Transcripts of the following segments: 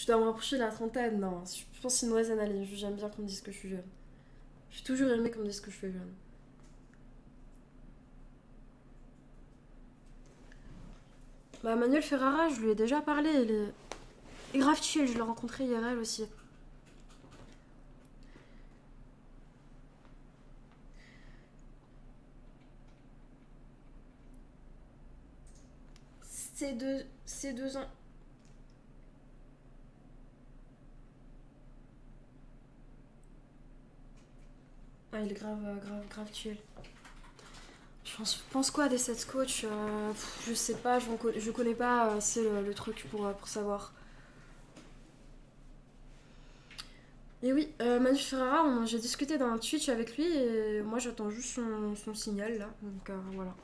Je dois me rapprocher de la trentaine, non. Je pense que c'est une mauvaise analyse. J'aime bien qu'on me dise que je suis jeune. J'ai toujours aimé qu'on me dise que je suis jeune. Bah, Manuel Ferrara, je lui ai déjà parlé. Il est grave chill, je l'ai rencontré IRL aussi. C'est 2 ans. Ah, il est grave chill. Je pense quoi des sets coach je sais pas, je connais pas assez le truc pour savoir. Et oui, Manu Ferrara, j'ai discuté d'un Twitch avec lui et moi j'attends juste son signal là. Donc voilà.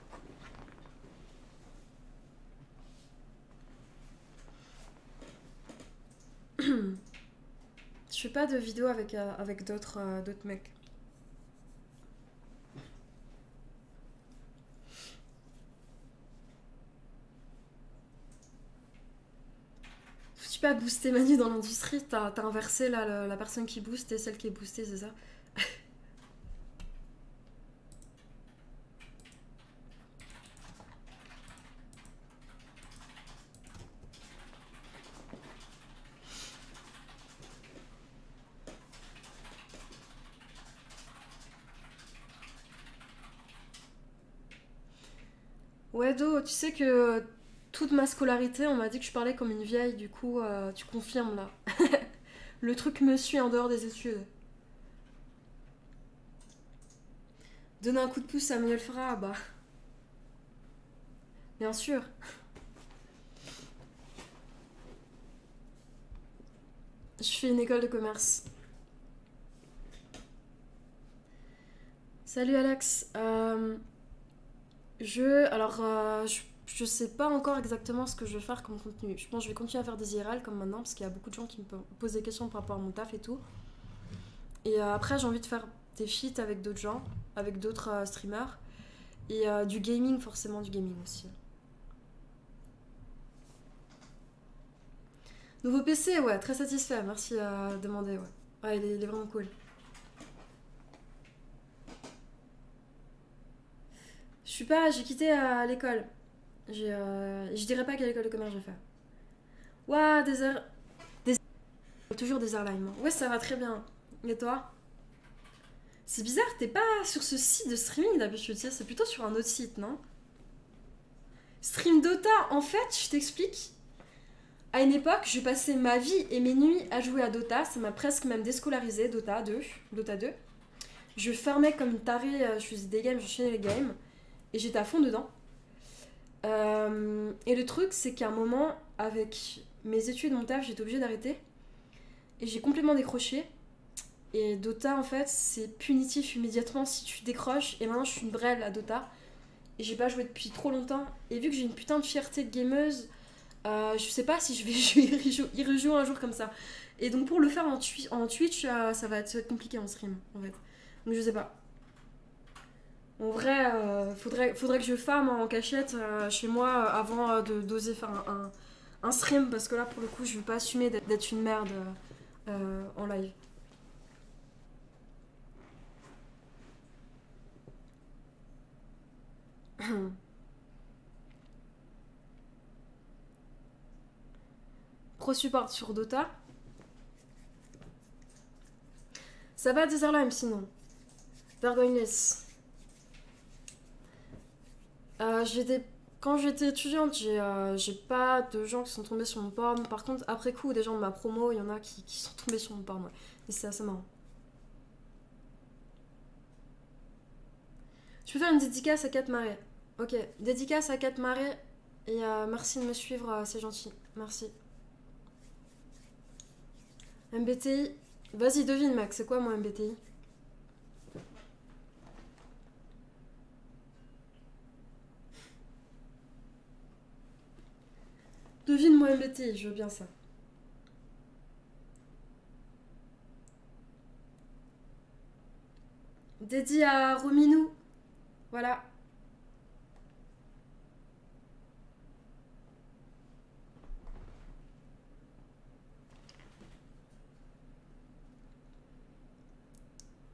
Je fais pas de vidéos avec d'autres mecs. Faut-tu pas booster Manu dans l'industrie? T'as inversé là la personne qui booste et celle qui est boostée, c'est ça? Ouais, Do, tu sais que toute ma scolarité, on m'a dit que je parlais comme une vieille, du coup, tu confirmes là. Le truc me suit en dehors des études. Donner un coup de pouce à Manuel Ferrara, bah, bien sûr. Je fais une école de commerce. Salut Alex. Je sais pas encore exactement ce que je vais faire comme contenu. Je pense que je vais continuer à faire des IRL comme maintenant parce qu'il y a beaucoup de gens qui me posent des questions par rapport à mon taf et tout. Et après, j'ai envie de faire des feats avec d'autres gens, avec d'autres streamers. Et du gaming, forcément, du gaming aussi. Nouveau PC, ouais, très satisfait. Merci à demander, ouais. Ouais, il est vraiment cool. Je suis pas, j'ai quitté l'école. Je dirais pas quelle école de commerce j'ai fait. Ouah, toujours des airlines. Ouais, ça va très bien. Et toi? C'est bizarre, t'es pas sur ce site de streaming d'habitude, tu sais, c'est plutôt sur un autre site, non? Stream Dota, en fait, je t'explique. À une époque, je passais ma vie et mes nuits à jouer à Dota, ça m'a presque même déscolarisé, Dota 2. Je farmais comme une tarée, je faisais des games, j'enchaînais les games, et j'étais à fond dedans. Et le truc, c'est qu'à un moment, avec mes études, mon taf, j'étais obligée d'arrêter. Et j'ai complètement décroché. Et Dota, en fait, c'est punitif immédiatement si tu décroches. Et maintenant, je suis une brêle à Dota. Et j'ai pas joué depuis trop longtemps. Et vu que j'ai une putain de fierté de gameuse, je sais pas si je vais y rejouer un jour comme ça. Et donc, pour le faire en Twitch, ça va être compliqué en stream, en fait. Donc, je sais pas. En vrai, faudrait que je farm en cachette chez moi avant d'oser faire un stream. Parce que là, pour le coup, je veux pas assumer d'être une merde en live. Pro support sur Dota. Ça va des airlines sinon. Vergogneless. J'étais. Quand j'étais étudiante, j'ai pas de gens qui sont tombés sur mon porn. Par contre, après coup, des gens de ma promo, il y en a qui sont tombés sur mon porn. Ouais. Et c'est assez marrant. Je peux faire une dédicace à 4 Marais. Ok, dédicace à 4 Marais. Et merci de me suivre, c'est gentil. Merci. MBTI. Vas-y, devine, Max, c'est quoi mon MBTI? Devine mon MBTI, je veux bien ça. Dédié à Rominou. Voilà.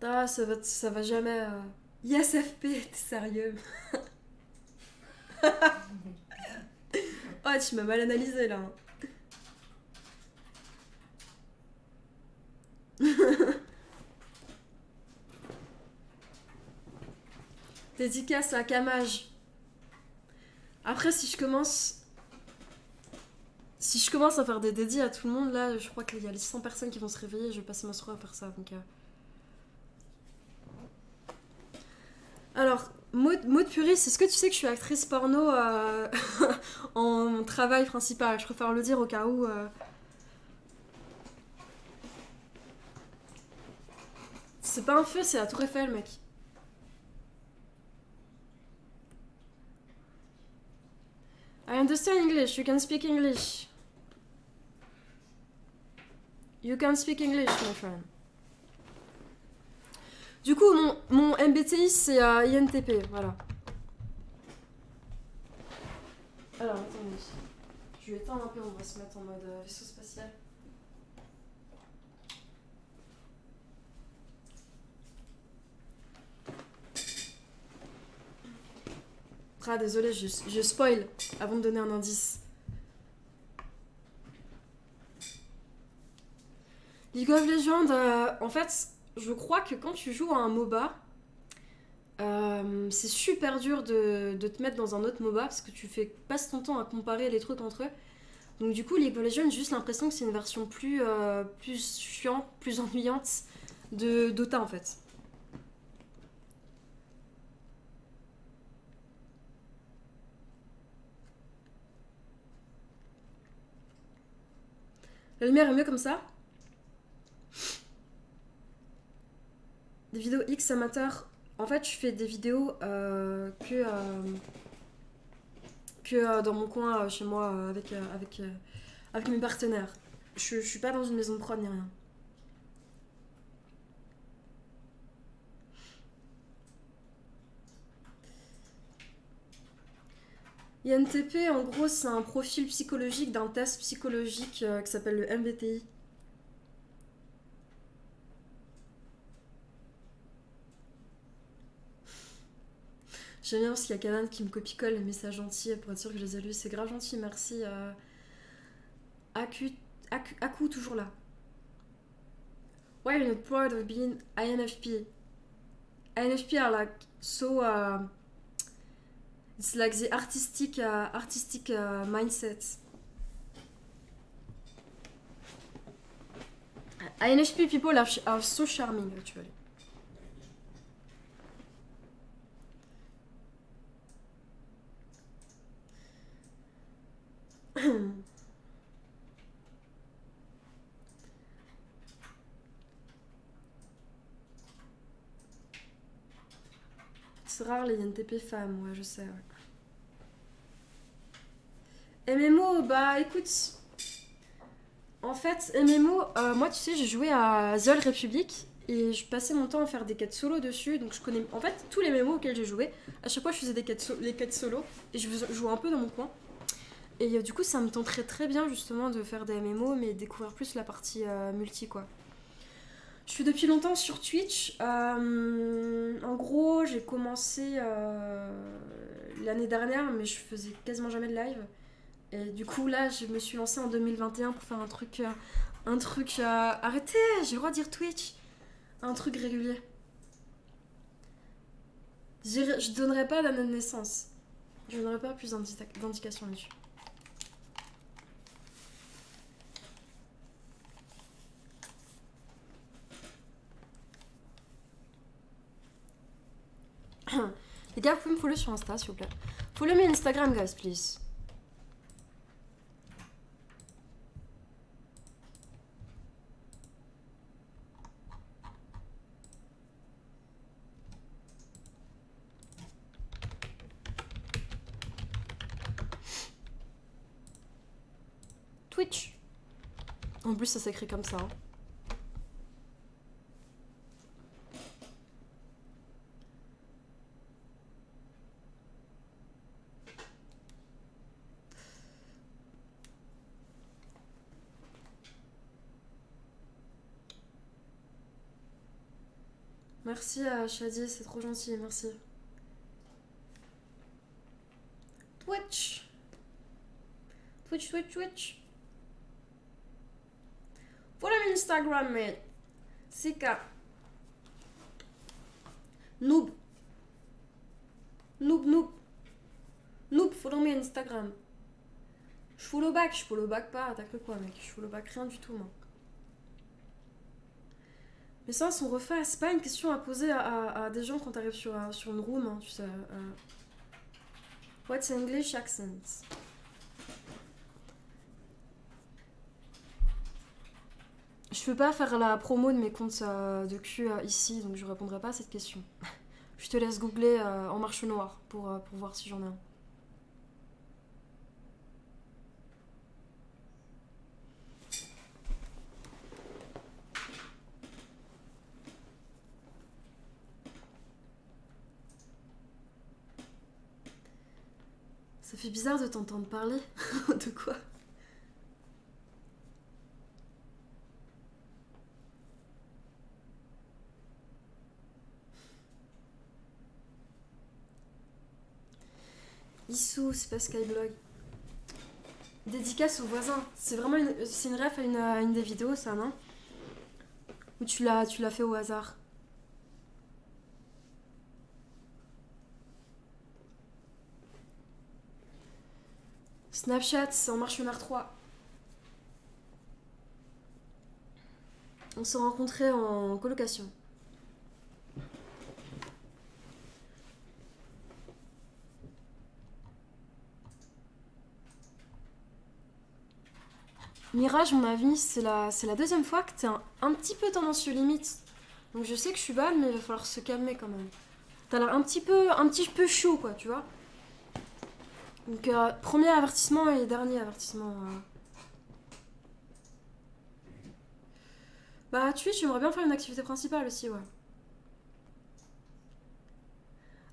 Ah, ça va jamais. Yes, FP, t'es sérieux? Oh, tu m'as mal analysé là. Dédicace à Kamage. Après, si je commence à faire des dédits à tout le monde, là, je crois qu'il y a les 100 personnes qui vont se réveiller et je vais passer ma soirée à faire ça. Donc, Alors, Maud Puriste, est-ce que tu sais que je suis actrice porno en travail principal? Je préfère le dire au cas où. C'est pas un feu, c'est la Tour Eiffel, mec. I understand English, you can speak English. You can speak English, my friend. Du coup, mon MBTI, c'est INTP, voilà. Alors, attendez. Je vais éteindre un peu, on va se mettre en mode vaisseau spatial. Ah, désolé, je spoil avant de donner un indice. League of Legends, en fait, je crois que quand tu joues à un MOBA, c'est super dur de te mettre dans un autre MOBA parce que passes ton temps à comparer les trucs entre eux. Donc du coup, League of Legends, j'ai juste l'impression que c'est une version plus chiante, plus ennuyante de Dota en fait. La lumière est mieux comme ça. Des vidéos X amateurs. En fait, je fais des vidéos que dans mon coin, chez moi, avec mes partenaires. Je suis pas dans une maison de prod ni rien. INTP, en gros, c'est un profil psychologique d'un test psychologique qui s'appelle le MBTI. J'aime bien parce qu'il y a Kanan qui me copie-colle les messages gentils pour être sûr que je les ai lus. C'est grave gentil, merci. Aku, toujours là. Why are you not proud of being INFP? INFP are like so. It's like the artistic mindset. INFP people are so charming actually. C'est rare les INTP femmes, ouais, je sais. Ouais. MMO, bah écoute. En fait, MMO, moi tu sais, j'ai joué à The Old Republic et je passais mon temps à faire des quêtes solo dessus. Donc je connais. En fait, tous les MMO auxquels j'ai joué, à chaque fois je faisais des quêtes solo et je jouais un peu dans mon coin. Et du coup, ça me tenterait très bien justement de faire des MMO, mais découvrir plus la partie multi quoi. Je suis depuis longtemps sur Twitch. En gros, j'ai commencé l'année dernière, mais je faisais quasiment jamais de live. Et du coup, là, je me suis lancée en 2021 pour faire un truc. Arrêtez, j'ai le droit de dire Twitch. Un truc régulier. Je donnerai pas d'année de naissance. Je donnerai pas plus d'indications là-dessus. Les gars, vous pouvez me follow sur Insta, s'il vous plaît. Follow me Instagram, guys, please. Twitch. En plus, ça s'écrit comme ça. Hein. Merci Shadi, c'est trop gentil, merci. Twitch. Twitch, Twitch, Twitch. Follow me Instagram, mate. Sika. Noob. Noob, noob. Noob, follow me Instagram. Je follow back pas, t'as cru quoi, mec? Je follow back rien du tout, moi. Mais ça, son refait, c'est pas une question à poser à des gens quand t'arrives sur une room, hein, tu sais. What's English accent? Je peux pas faire la promo de mes comptes de cul ici, donc je répondrai pas à cette question. Je te laisse googler en marche noire pour voir si j'en ai un. Ça fait bizarre de t'entendre parler. De quoi? Issou, c'est pas Skyblog. Dédicace aux voisins. C'est vraiment c'est une ref à une des vidéos, ça, non? Ou tu l'as fait au hasard? Snapchat, c'est en marche noire 3. On s'est rencontrés en colocation. Mirage, mon avis, c'est la deuxième fois que t'es un petit peu tendancieux limite. Donc je sais que je suis balle, mais il va falloir se calmer quand même. T'as l'air un petit peu chaud, quoi, tu vois. Donc premier avertissement et dernier avertissement. Bah Twitch, j'aimerais bien faire une activité principale aussi, ouais.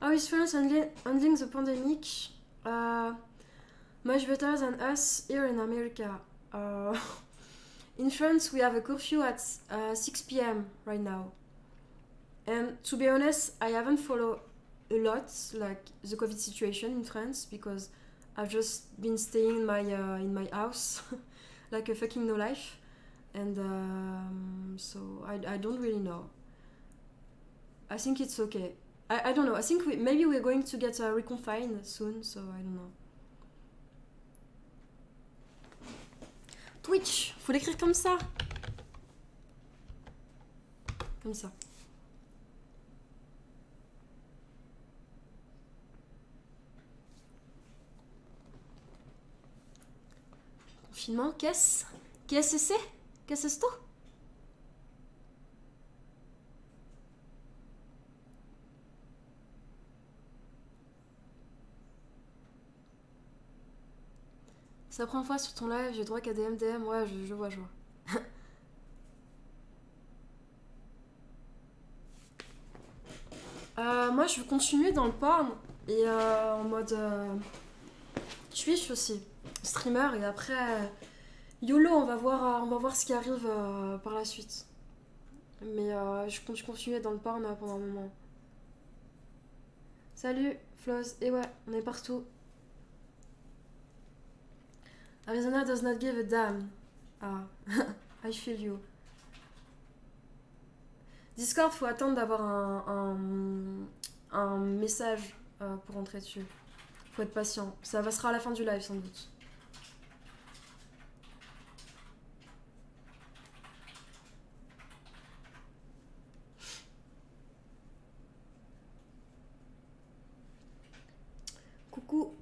How is France handling the pandemic? Much better than us here in America. In France, we have a curfew at 6 p.m. right now. And to be honest, I haven't followed a lot, like, the COVID situation in France, because I've just been staying in my house, like a fucking no life. And so I don't really know. I think it's okay. I don't know. I think maybe we're going to get reconfined soon, so I don't know. Twitch, faut l'écrire comme ça. Comme ça. Confinement, qu'est-ce que c'est? Qu'est-ce que c'est tout? C'est la première fois sur ton live, j'ai droit qu'à des MDM, ouais, je vois. Moi, je veux continuer dans le porn et en mode Twitch aussi, streamer, et après YOLO, on va voir ce qui arrive par la suite. Mais je compte continuer dans le porn pendant un moment. Salut, Floz, et ouais, on est partout. Arizona does not give a damn. Ah, I feel you. Discord, faut attendre d'avoir un message pour entrer dessus. Faut être patient. Ça sera à la fin du live sans doute. Coucou.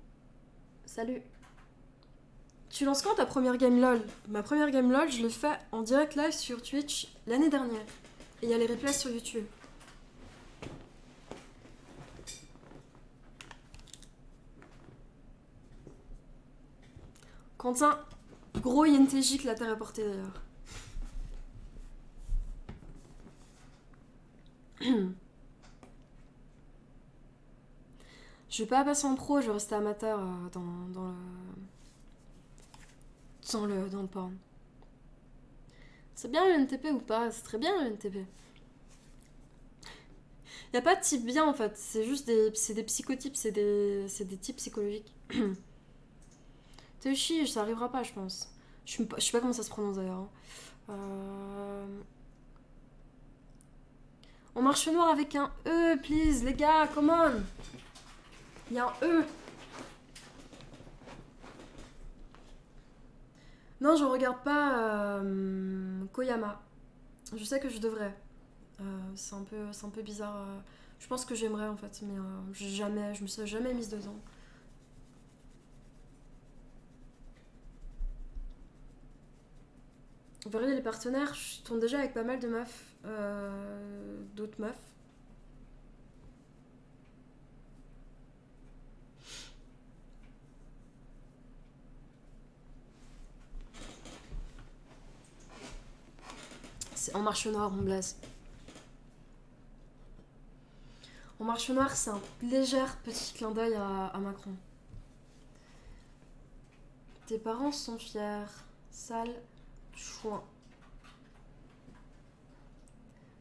Salut. Tu lances quand ta première game LOL? Ma première game LOL, je l'ai fait en direct live sur Twitch l'année dernière. Et il y a les replays sur YouTube. Quentin, gros INTJ que la terre a porté d'ailleurs. Je vais pas passer en pro, je vais rester amateur dans le porn. C'est bien le NTP ou pas? C'est très bien le NTP. Y a pas de type bien en fait, c'est juste des psychotypes, c'est des types psychologiques. Teuchi, ça arrivera pas, je pense. Je sais pas comment ça se prononce d'ailleurs. Hein. On marche noir avec un E, please, les gars, come on. Il y a un E. Non, je regarde pas Koyama. Je sais que je devrais. C'est un peu bizarre. Je pense que j'aimerais en fait, mais je me suis jamais mise dedans. Vous verrez les partenaires, je tourne déjà avec pas mal de meufs, d'autres meufs. C'est en marche noire, mon blaze. En marche noire, c'est un léger petit clin d'œil à Macron. Tes parents sont fiers. Sale chouin.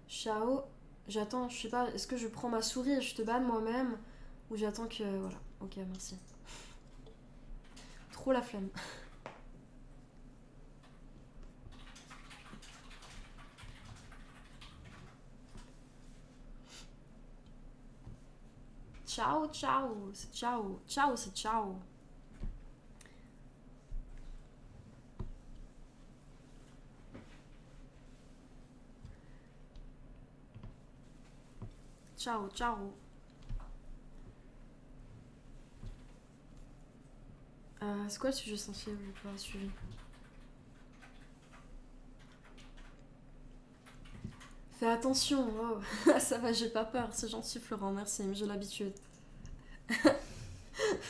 Ciao. J'attends, je sais pas, est-ce que je prends ma souris et je te banne moi-même ou j'attends que... Voilà, ok, merci. Trop la flemme. Ciao, ciao, c'est ciao. Ciao, c'est ciao. Ciao, ciao. C'est quoi le sujet sensible ou pas suivi? Fais attention, oh. Ça va, j'ai pas peur, c'est gentil Florent, merci, mais j'ai l'habitude.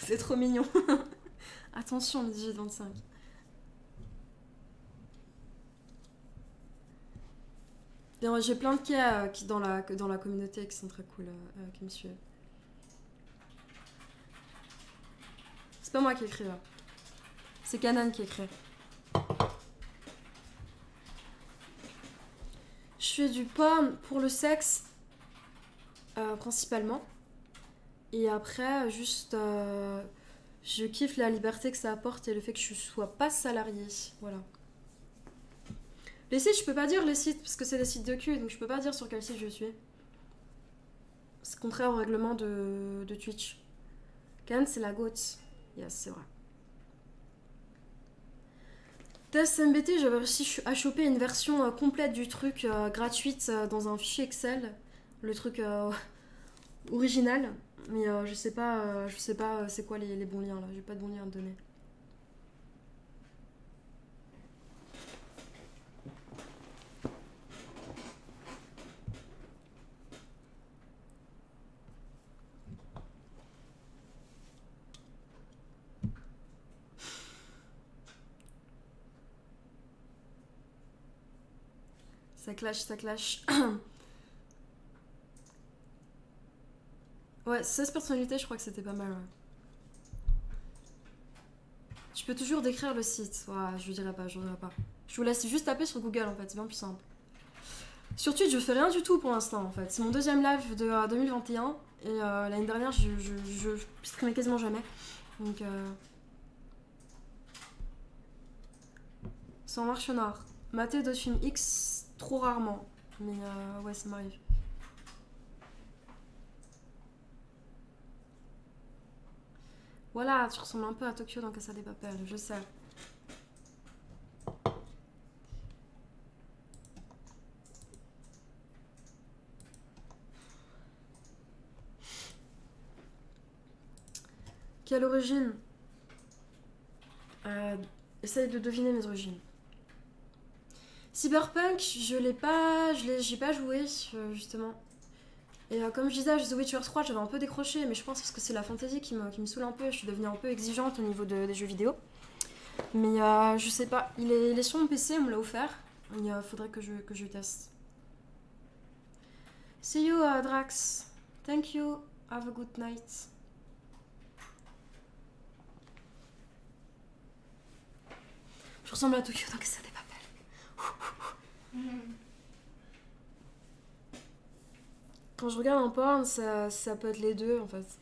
C'est trop mignon. Attention, le 18-25. J'ai plein de cas qui dans la communauté qui sont très cool, qui me suivent. C'est pas moi qui écris là. C'est Canan qui écrit. Je fais du porn pour le sexe, principalement. Et après, juste, je kiffe la liberté que ça apporte et le fait que je sois pas salariée. Voilà. Les sites, je peux pas dire les sites parce que c'est des sites de cul, donc je peux pas dire sur quel site je suis. C'est contraire au règlement de Twitch. Canan, c'est la goat. Yes, c'est vrai. Test MBT, j'avais réussi à choper une version complète du truc gratuite dans un fichier Excel. Le truc original. Mais je sais pas c'est quoi les bons liens là. J'ai pas de bons liens à te donner. Ça clash, ça clash. Ouais, 16 personnalités, je crois que c'était pas mal. Ouais. Tu peux toujours décrire le site. Ouais, je dirais pas, je dirais pas. Je vous laisse juste taper sur Google en fait, c'est bien plus simple. Sur Twitch, je fais rien du tout pour l'instant en fait. C'est mon deuxième live de 2021 et l'année dernière, je streamais quasiment jamais. Donc, c'est en marche noire. Maté Dauphine X, trop rarement. Mais ouais, ça m'arrive. Voilà, tu ressembles un peu à Tokyo dans Casa de Papel, je sais. Quelle origine? Essaye de deviner mes origines. Cyberpunk, j'ai pas joué, justement. Et comme je disais, The Witcher 3, j'avais un peu décroché, mais je pense parce que c'est la fantasy qui me saoule un peu. Je suis devenue un peu exigeante au niveau des jeux vidéo. Mais je sais pas, il est sur mon PC, on me l'a offert. Il faudrait que je teste. See you, Drax. Thank you. Have a good night. Je ressemble à Tokyo dans Casa de Papel. Quand je regarde un porn, ça peut être les deux en fait.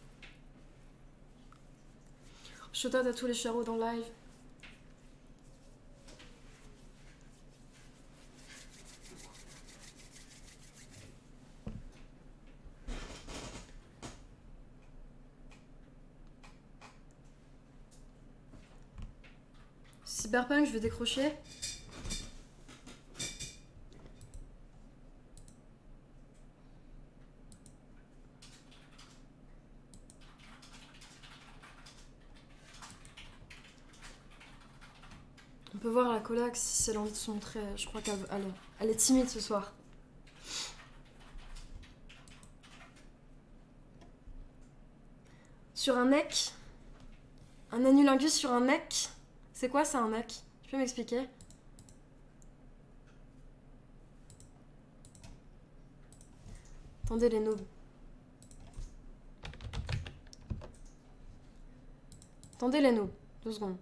Shout out à tous les charros dans le live. Cyberpunk, je vais décrocher. On peut voir la coloc si elle a envie de se montrer. Je crois qu'elle est timide ce soir. Sur un neck. Un anulingus sur un neck. C'est quoi ça un neck? Tu peux m'expliquer? Attendez les noobs. Attendez les noobs. 2 secondes.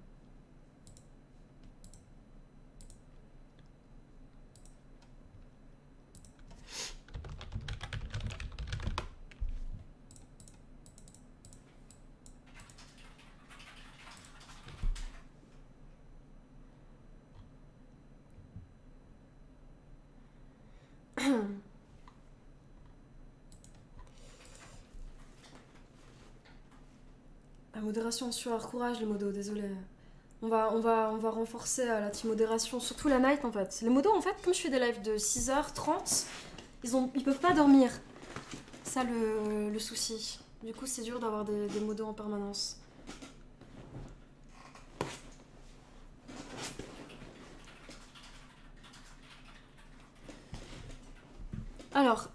La modération sur courage les modos, désolé. On va renforcer la team modération, surtout la night en fait. Les modos en fait, comme je fais des lives de 6h30, ils peuvent pas dormir. Ça le souci. Du coup c'est dur d'avoir des modos en permanence. Alors,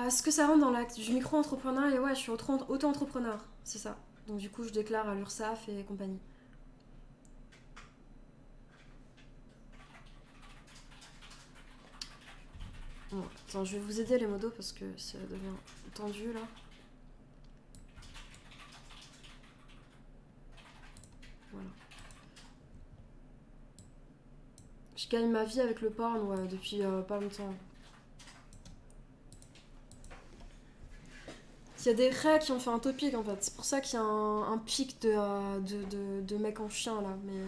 est-ce que ça rentre dans l'acte du micro-entrepreneur? Et ouais, je suis auto-entrepreneur, c'est ça. Donc du coup, je déclare à l'URSSAF et compagnie. Bon, attends, je vais vous aider les modos parce que ça devient tendu là. Voilà. Je gagne ma vie avec le porn, ouais, depuis pas longtemps. Il y a des raies qui ont fait un topic en fait. C'est pour ça qu'il y a un pic de mecs en chien là. Mais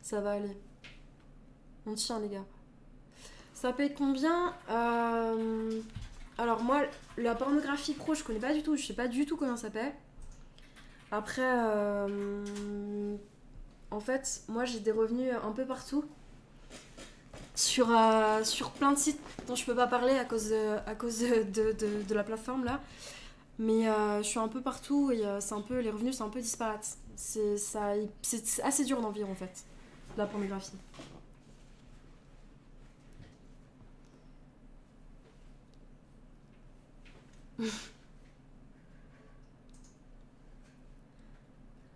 ça va aller. On tient les gars. Ça paye combien Alors moi, la pornographie pro, je connais pas du tout. Je sais pas du tout combien ça paye. Après, en fait, moi j'ai des revenus un peu partout. Sur plein de sites dont je peux pas parler à cause de la plateforme là. Mais je suis un peu partout et les revenus sont un peu disparates. C'est assez dur d'en vivre en fait, de la pornographie.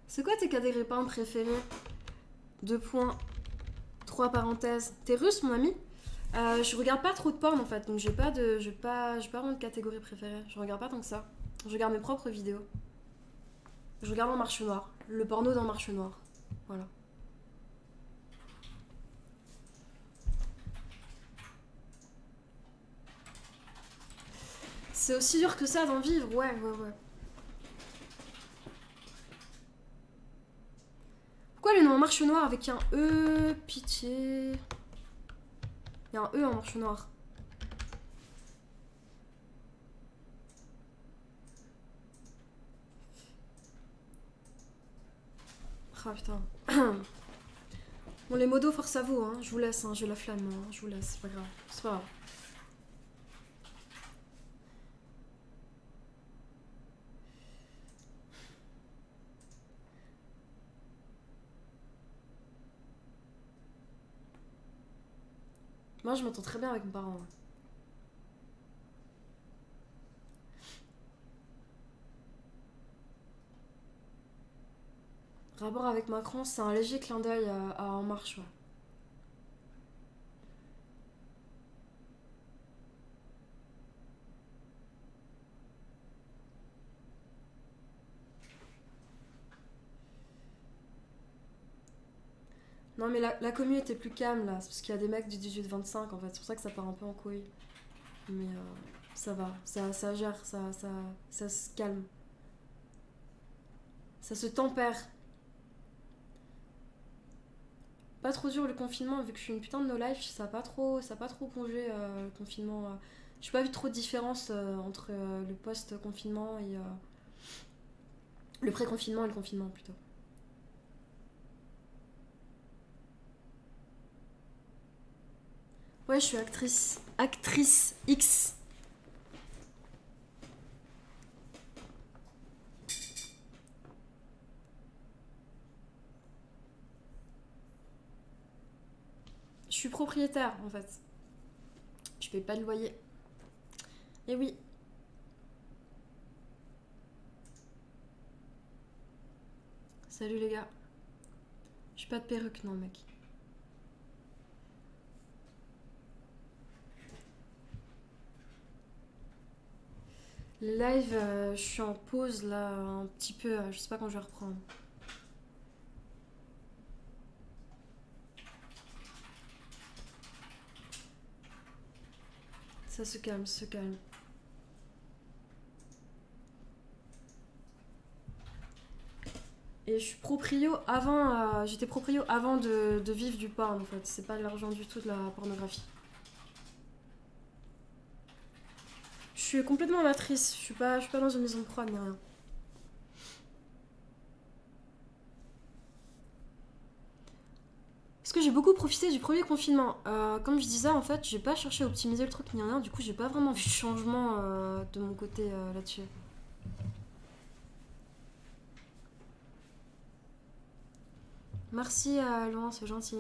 C'est quoi tes catégories préférés? 2 points, 3 parenthèses. T'es russe mon ami? Je regarde pas trop de porn en fait, donc j'ai pas vraiment de catégorie préférée. Je regarde pas tant que ça. Je regarde mes propres vidéos. Je regarde en marche noire. Le porno dans marche noire. Voilà. C'est aussi dur que ça d'en vivre, ouais. Pourquoi le nom en marche noire avec un E? Pitié. Il y a un E en marche noire. Ah putain. Bon les modos, force à vous, hein. Je vous laisse, hein. J'ai la flamme, hein. Je vous laisse, c'est pas grave. C'est pas grave. Moi je m'entends très bien avec mes parents. Rapport avec Macron, c'est un léger clin d'œil à En Marche, ouais. Non mais la commu était plus calme là, c'est parce qu'il y a des mecs du 18-25 en fait, c'est pour ça que ça part un peu en couille. Mais ça va, ça gère, ça se calme. Ça se tempère. Pas trop dur le confinement, vu que je suis une putain de no-life, ça a pas trop plongé le confinement. J'ai pas vu trop de différence entre le post-confinement et le pré-confinement et le confinement plutôt. Ouais, je suis actrice. Actrice X. Je suis propriétaire en fait. Je paye pas de loyer. Et oui. Salut les gars. J'ai pas de perruque, non mec. Les lives, je suis en pause là un petit peu. Je sais pas quand je vais reprendre. Ça se calme, ça se calme. Et je suis proprio avant. J'étais proprio avant de vivre du porn en fait. C'est pas de l'argent du tout de la pornographie. Je suis complètement amatrice. Je suis pas dans une maison de prod ni rien. Parce que j'ai beaucoup profité du premier confinement. Comme je disais, en fait, j'ai pas cherché à optimiser le truc ni rien. Du coup, j'ai pas vraiment vu de changement de mon côté là-dessus. Merci Laurent, c'est gentil.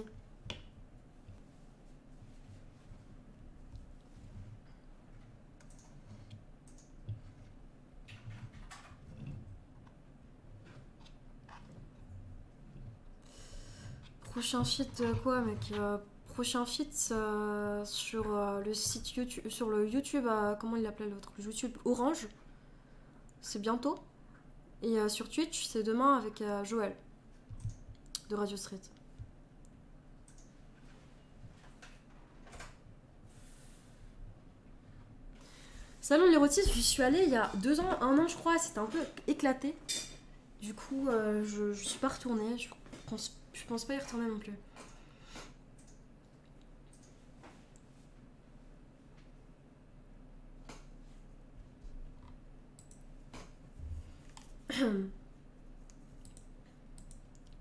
Prochain feat quoi mec prochain feat sur le site YouTube, sur le YouTube, comment il l'appelait l'autre, le YouTube Orange. C'est bientôt. Et sur Twitch, c'est demain avec Joël de Radio Street. Salon de l'érotisme, j'y suis allée il y a 2 ans, 1 an je crois, c'était un peu éclaté. Du coup, je suis pas retournée, je pense pas y retourner non plus.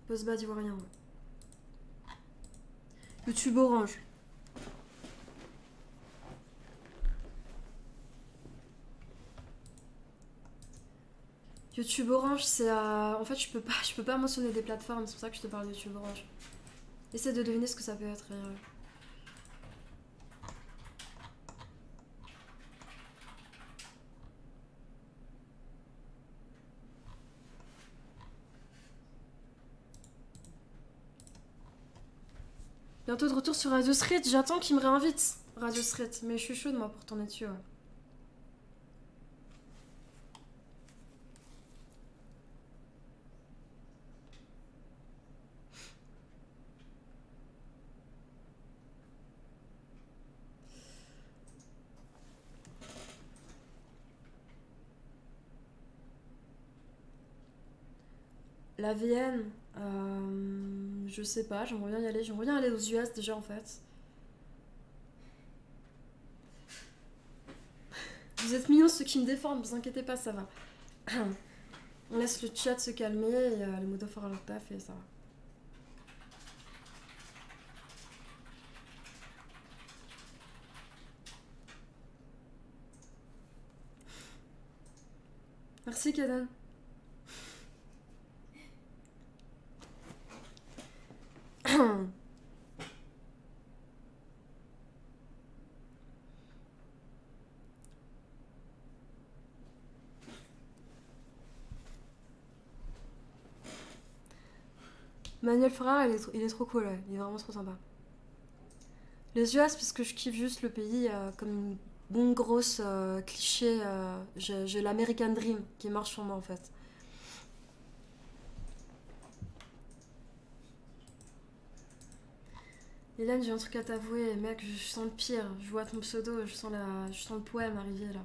Post-bas d'ivoirien. YouTube Orange. YouTube Orange, c'est en fait, je peux pas mentionner des plateformes, c'est pour ça que je te parle de YouTube Orange. Essaie de deviner ce que ça peut être. Bientôt de retour sur Radio Street, j'attends qu'il me réinvite. Radio Street, mais je suis chaude moi pour tourner dessus. Ouais. La VN, je sais pas, j'aimerais bien y aller. J'aimerais bien aller aux US déjà en fait. Vous êtes mignons ceux qui me défendent, vous inquiétez pas, ça va. On laisse le chat se calmer et les motos faire leur taf et ça va. Merci Kaden. Manuel Ferrara, il est trop cool, ouais. Il est vraiment trop sympa. Les US, parce que je kiffe juste le pays comme une bonne grosse cliché. J'ai l'American Dream qui marche sur moi en fait. Hélène, j'ai un truc à t'avouer, mec, je sens le pire. Je vois ton pseudo, je sens le poème arriver là.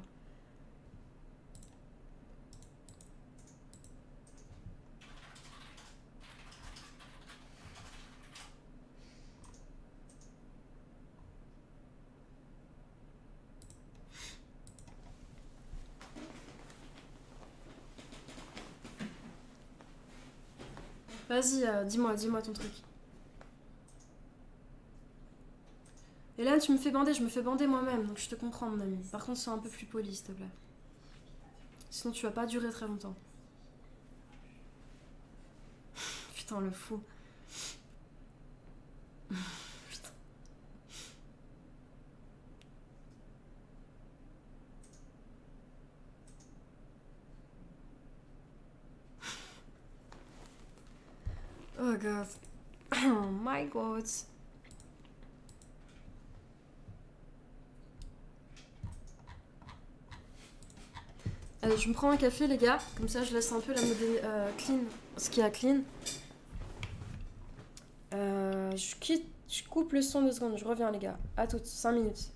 Vas-y, dis-moi ton truc. Hélène, tu me fais bander, je me fais bander moi-même, donc je te comprends, mon ami. Par contre, sois un peu plus poli, s'il te plaît. Sinon, tu vas pas durer très longtemps. Putain, le fou. Putain. Oh god. Oh my god. Allez, je me prends un café, les gars. Comme ça, je laisse un peu la mode clean. Ce qui a clean. Je coupe le son 2 secondes. Je reviens, les gars. À toutes, 5 minutes.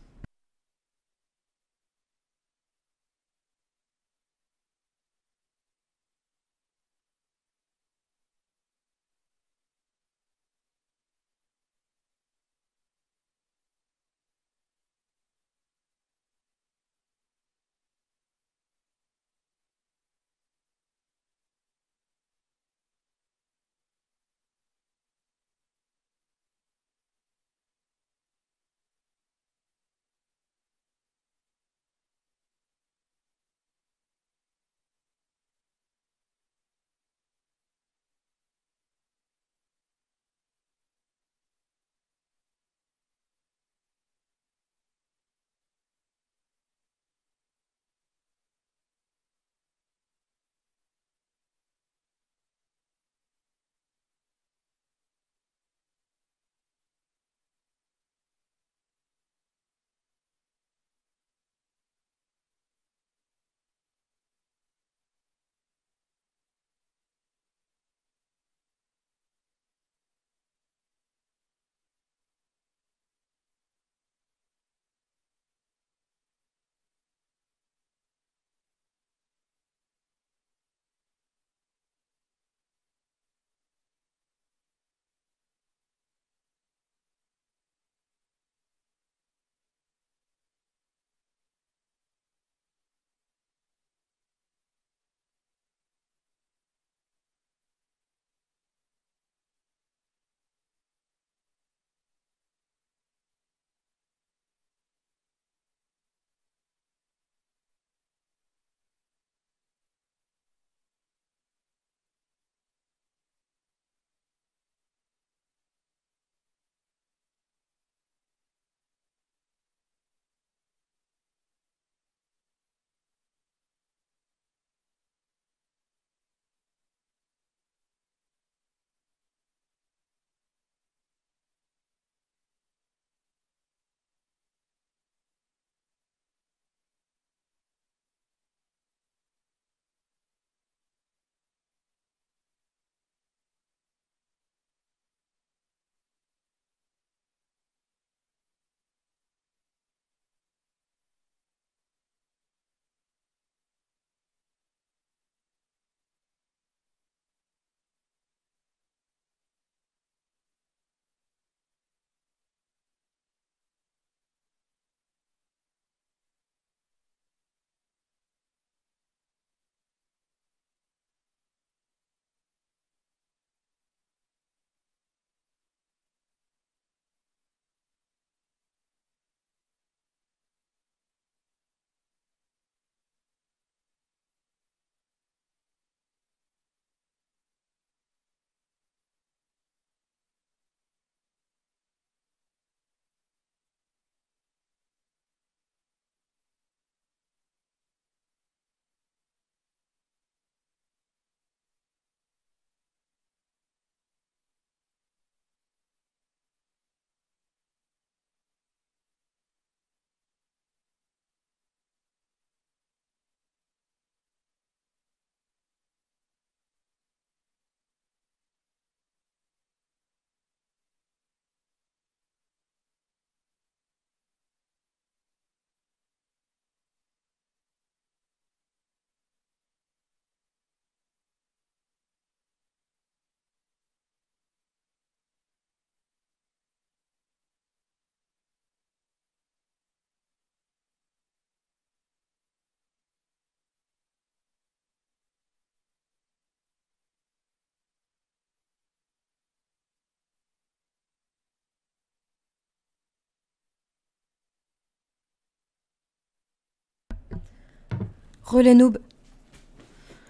Relais noob.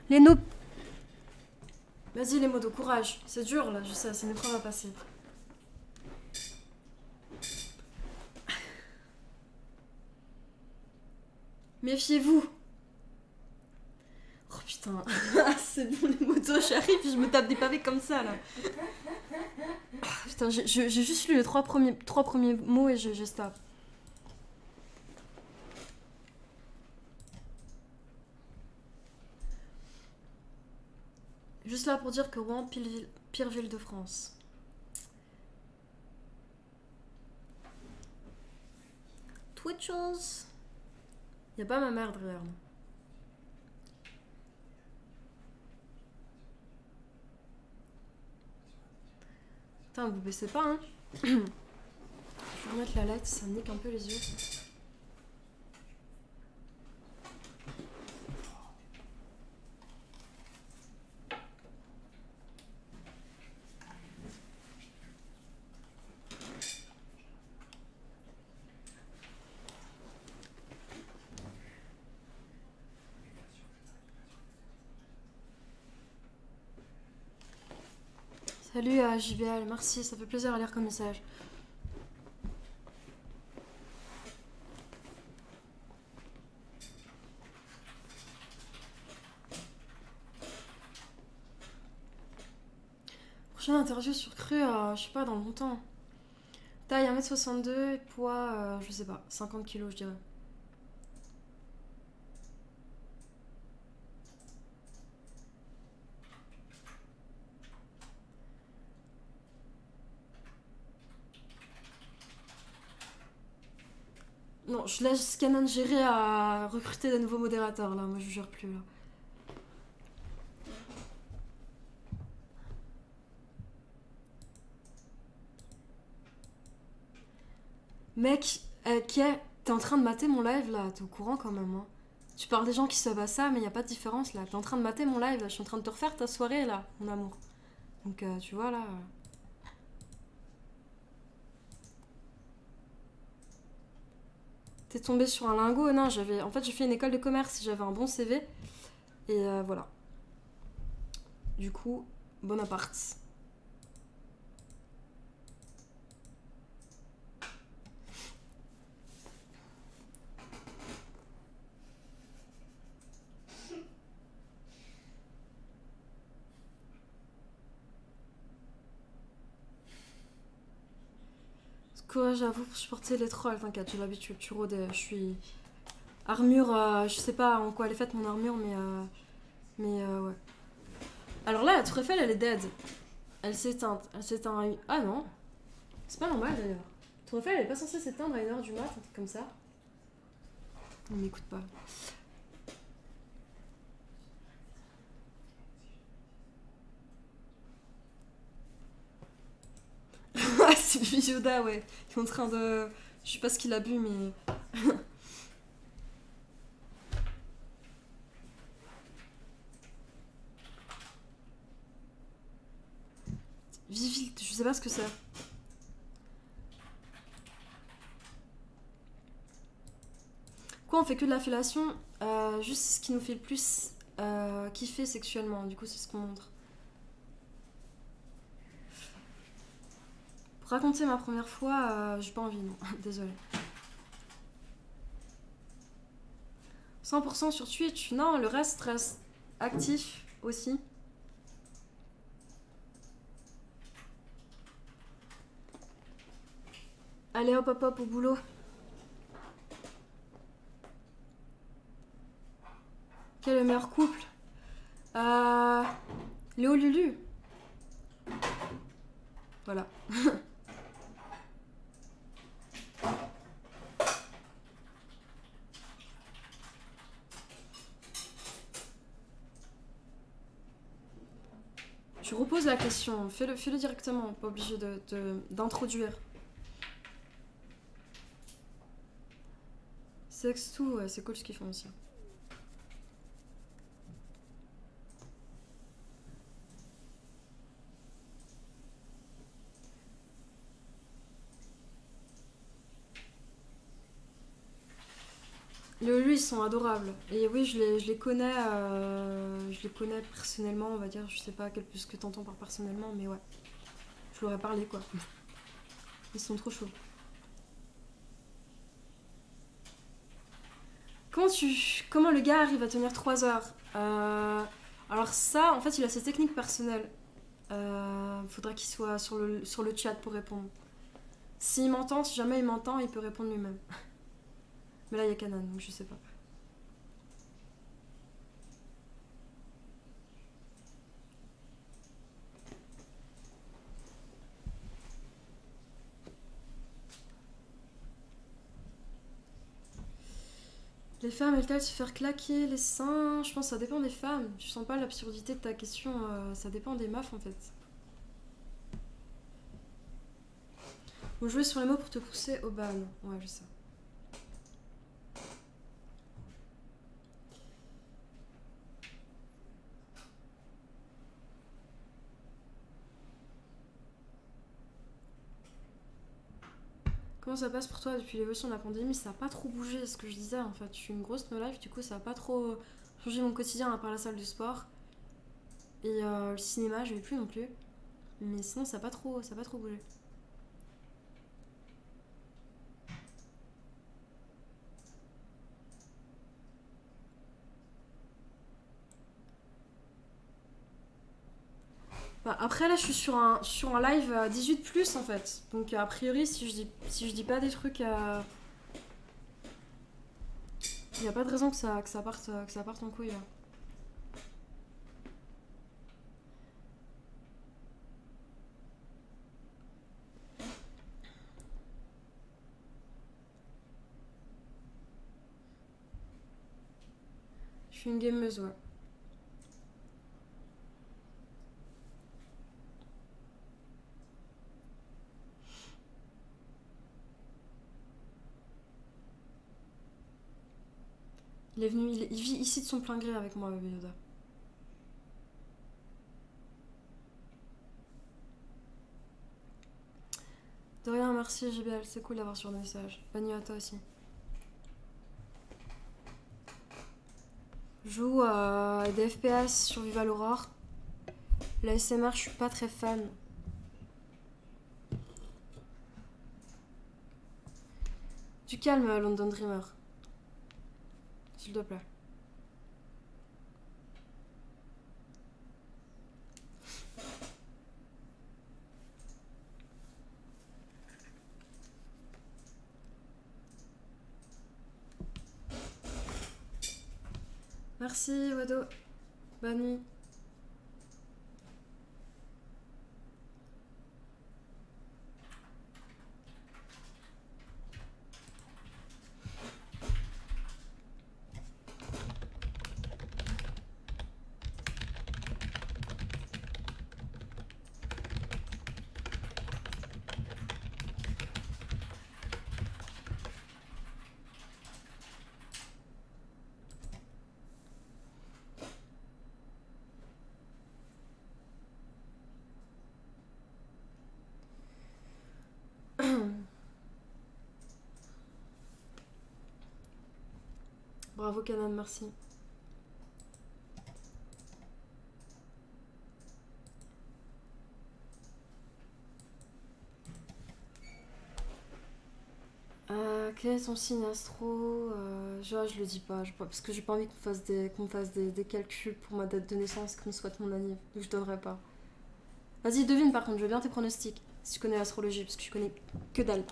Les noobs. Vas-y les modos, courage. C'est dur là, je sais, c'est une épreuve à passer. Méfiez-vous. Oh putain, c'est bon les motos, j'arrive, je me tape des pavés comme ça là. Putain, j'ai juste lu les trois premiers mots et je stop. Juste là pour dire que Rouen, pire ville de France. Twitches. Y'a pas ma mère derrière moi. Putain, vous baissez pas, hein. Je vais remettre la lettre, ça me nique un peu les yeux. Salut à JBL, merci, ça fait plaisir à lire comme message. Prochaine interview sur Cru, je sais pas, dans longtemps. Taille 1m62 et poids, je sais pas, 50 kilos je dirais. Non, je laisse Canon gérer à recruter de nouveaux modérateurs là, moi je gère plus là. Mec, t'es en train de mater mon live là, t'es au courant quand même, hein. Tu parles des gens qui sub à ça, mais y a pas de différence là. T'es en train de mater mon live là, je suis en train de te refaire ta soirée là, mon amour. Donc tu vois là. T'es tombé sur un lingot? Non, en fait j'ai fait une école de commerce, j'avais un bon CV. Et voilà. Du coup, Bonaparte. Courage à vous pour supporter les trolls, t'inquiète, j'ai l'habitude, tu rôdes, je suis... Armure, je sais pas en quoi elle est faite mon armure, mais ouais. Alors là, la tour Eiffel, elle est dead. Elle s'éteint. Ah non. C'est pas normal d'ailleurs. La tour Eiffel, elle est pas censée s'éteindre à 1h du mat, un truc comme ça. On m'écoute pas. Ah, c'est Baby Yoda, ouais. Il est en train de... Je sais pas ce qu'il a bu, mais... Vivi, je sais pas ce que c'est. Quoi, on fait que de la fellation, juste ce qui nous fait le plus kiffer sexuellement, du coup c'est ce qu'on montre. Pour raconter ma première fois, j'ai pas envie, non, désolée. 100% sur Twitch, non, le reste reste actif aussi. Allez hop hop hop au boulot. Quel est le meilleur couple? Léo Lulu. Voilà. Je repose la question, fais-le directement, pas obligé d'introduire. Sex tout, ouais, c'est cool ce qu'ils font aussi. Lui, ils sont adorables. Et oui, je les connais personnellement, on va dire. Je sais pas ce que t'entends par personnellement, mais ouais. Je leur ai parlé, quoi. Ils sont trop chauds. Comment le gars arrive à tenir 3 heures Alors ça, en fait, il a ses techniques personnelles. Faudrait qu'il soit sur le chat pour répondre. S'il m'entend, si jamais il m'entend, il peut répondre lui-même. Mais là, il y a Canan, donc je sais pas. Les femmes, elles se faire claquer les seins. Je pense que ça dépend des femmes. Je sens pas l'absurdité de ta question. Ça dépend des meufs en fait. Vous jouez sur les mots pour te pousser au ban. Ouais, je sais. Comment ça passe pour toi depuis l'évolution de la pandémie? Ça a pas trop bougé, ce que je disais en fait. Je suis une grosse no life, du coup ça a pas trop changé mon quotidien à part la salle de sport. Et le cinéma, je vais plus non plus. Mais sinon ça a pas trop bougé. Bah, après là je suis sur un live à 18 plus en fait. Donc a priori si je dis pas des trucs y a pas de raison que ça parte en couille là. Je suis une gameuse, ouais. Il vit ici de son plein gré avec moi, bébé Yoda. De rien, merci JBL, c'est cool d'avoir sur le message. Bonne nuit à toi aussi. Je joue des FPS sur Vival Aurore. La SMR, je suis pas très fan. Du calme, London Dreamer. S'il te plaît. Merci, Wado. Bonne nuit. Bravo, Canan, merci. Quel est ton signe astro? Je le dis pas, parce que j'ai pas envie qu'on fasse des calculs pour ma date de naissance comme souhaite mon anniv, donc je devrais pas. Vas-y, devine par contre, je veux bien tes pronostics, si tu connais l'astrologie, parce que je connais que dalle.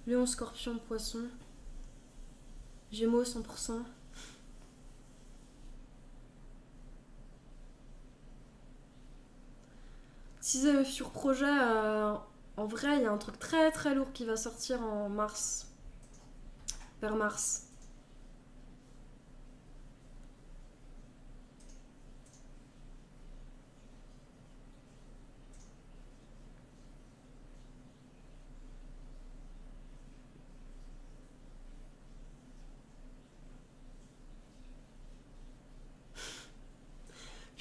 Lion, Scorpion, Poisson. Gémeaux 100%. Si c'est sur projet, en vrai, il y a un truc très très lourd qui va sortir en mars. Vers mars.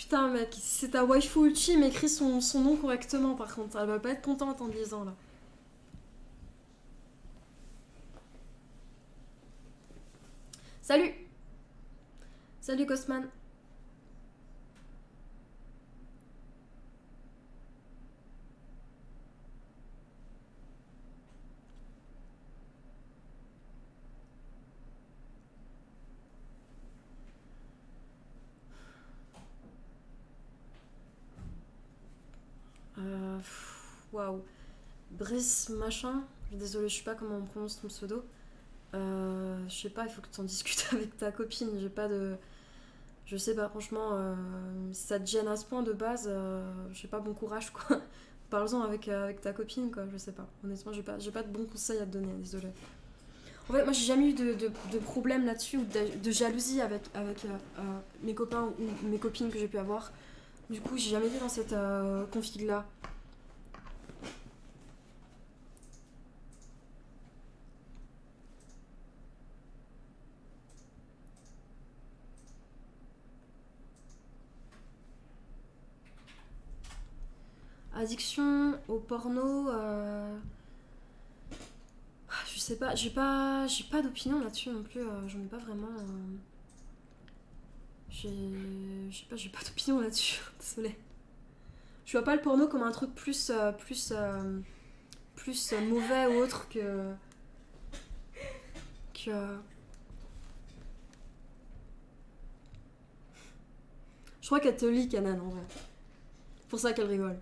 Putain, mec, si c'est ta waifu ultime, écris son nom correctement par contre. Elle va pas être contente en disant là. Salut! Salut Cosman. Waouh. Brice machin. Désolée, je sais pas comment on prononce ton pseudo. Je sais pas, il faut que tu en discutes avec ta copine. J'ai pas de. Je sais pas, franchement, si ça te gêne à ce point de base, je sais pas, bon courage quoi. Parle-en avec ta copine quoi, je sais pas. Honnêtement, j'ai pas de bons conseils à te donner, désolée. En fait, moi j'ai jamais eu de problème là-dessus ou de jalousie avec mes copains ou mes copines que j'ai pu avoir. Du coup, j'ai jamais été dans cette config-là. Addiction au porno, je sais pas, j'ai pas d'opinion là-dessus non plus, j'en ai pas vraiment. Je sais pas, j'ai pas d'opinion là-dessus, désolée. Je vois pas le porno comme un truc plus mauvais ou autre que. Je crois qu'elle te lit, Canan, en vrai. C'est pour ça qu'elle rigole.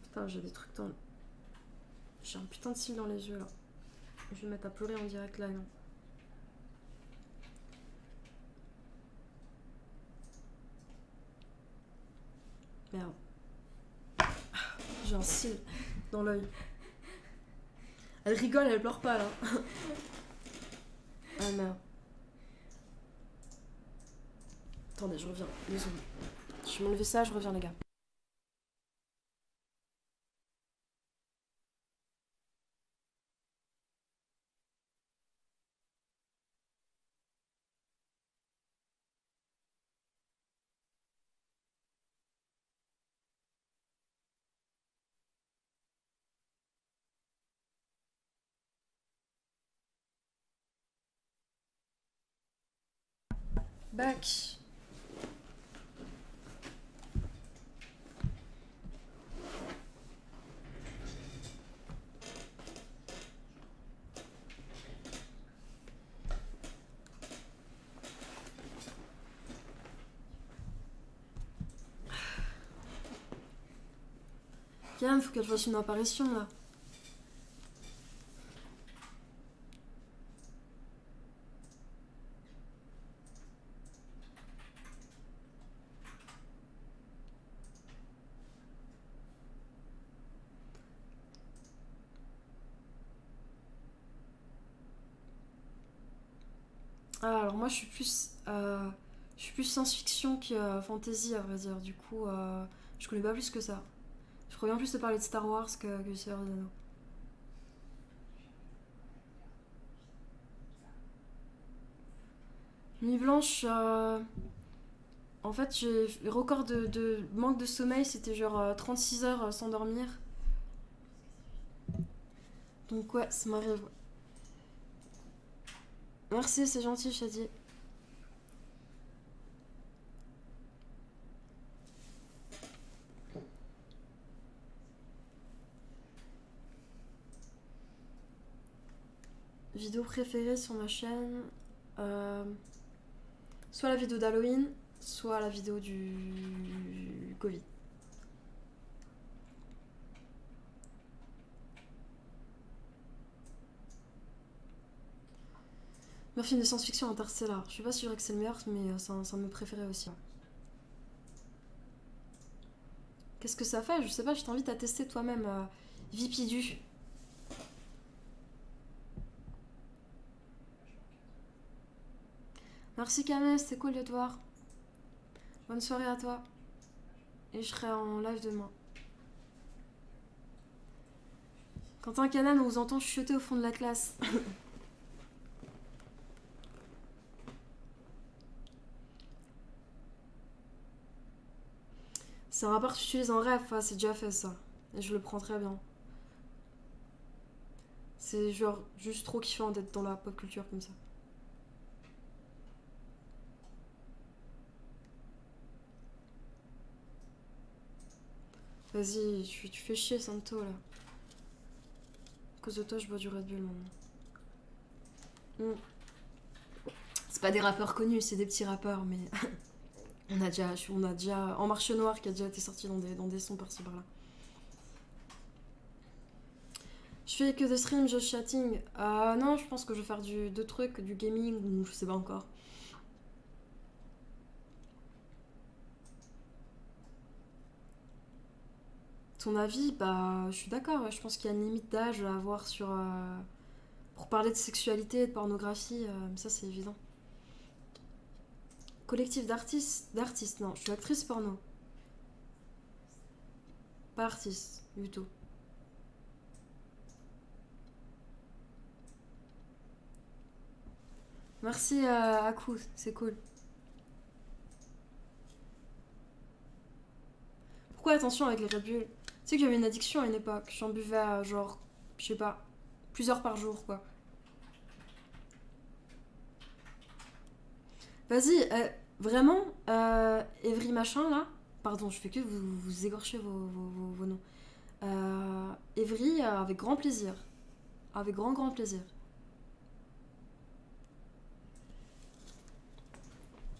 Putain, j'ai des trucs dans. J'ai un putain de cils dans les yeux là. Je vais me mettre à pleurer en direct là, non. Merde. J'ai un cil dans l'œil. Elle rigole, elle pleure pas là. Ah merde. Attendez, je reviens. Désolé. Je vais m'enlever ça, je reviens les gars. Back. Calme, faut qu'elle fasse une apparition là. Ah, alors moi je suis plus science-fiction que fantasy à vrai dire. Du coup, je connais pas plus que ça. Je crois bien plus te parler de Star Wars que du Seigneur des Anneaux. Nuit blanche, en fait, le record de manque de sommeil, c'était genre 36 heures sans dormir. Donc ouais, ça m'arrive. Merci, c'est gentil, Shadi. Vidéo préférée sur ma chaîne, euh, soit la vidéo d'Halloween, soit la vidéo du Covid. Meilleur film de science-fiction, Interstellar. Je sais pas si je dirais que c'est le meilleur, mais c'est un de mes préférés aussi. Qu'est-ce que ça fait? Je sais pas, je t'invite à tester toi-même. Vipidu. Merci Kamel, c'était cool de te voir. Bonne soirée à toi. Et je serai en live demain. Quentin Canan, on vous entend chuchoter au fond de la classe. C'est un rapport que tu utilises en rêve, c'est déjà fait ça. Et je le prends très bien. C'est genre juste trop kiffant d'être dans la pop culture comme ça. Vas-y, tu fais chier Santo là. À cause de toi, je bois du Red Bull maintenant. C'est pas des rappeurs connus, c'est des petits rappeurs, mais on a déjà En Marche Noire qui a déjà été sorti dans des sons par-ci par-là. Je fais que des streams, je chatting. Non, je pense que je vais faire d'autres trucs, du gaming, ou je sais pas encore. Ton avis, bah, je suis d'accord. Ouais, je pense qu'il y a une limite d'âge à avoir pour parler de sexualité et de pornographie. Ça, c'est évident. Collectif d'artistes, non. Je suis actrice porno. Pas artiste, du tout. Merci à Aku, c'est cool. Pourquoi attention avec les Red Bull? Tu sais que j'avais une addiction à une époque. J'en buvais genre, je sais pas, plusieurs par jour quoi. Vas-y, vraiment, Evry machin là. Pardon, je fais que vous égorcher vos noms. Evry, avec grand plaisir. Avec grand plaisir.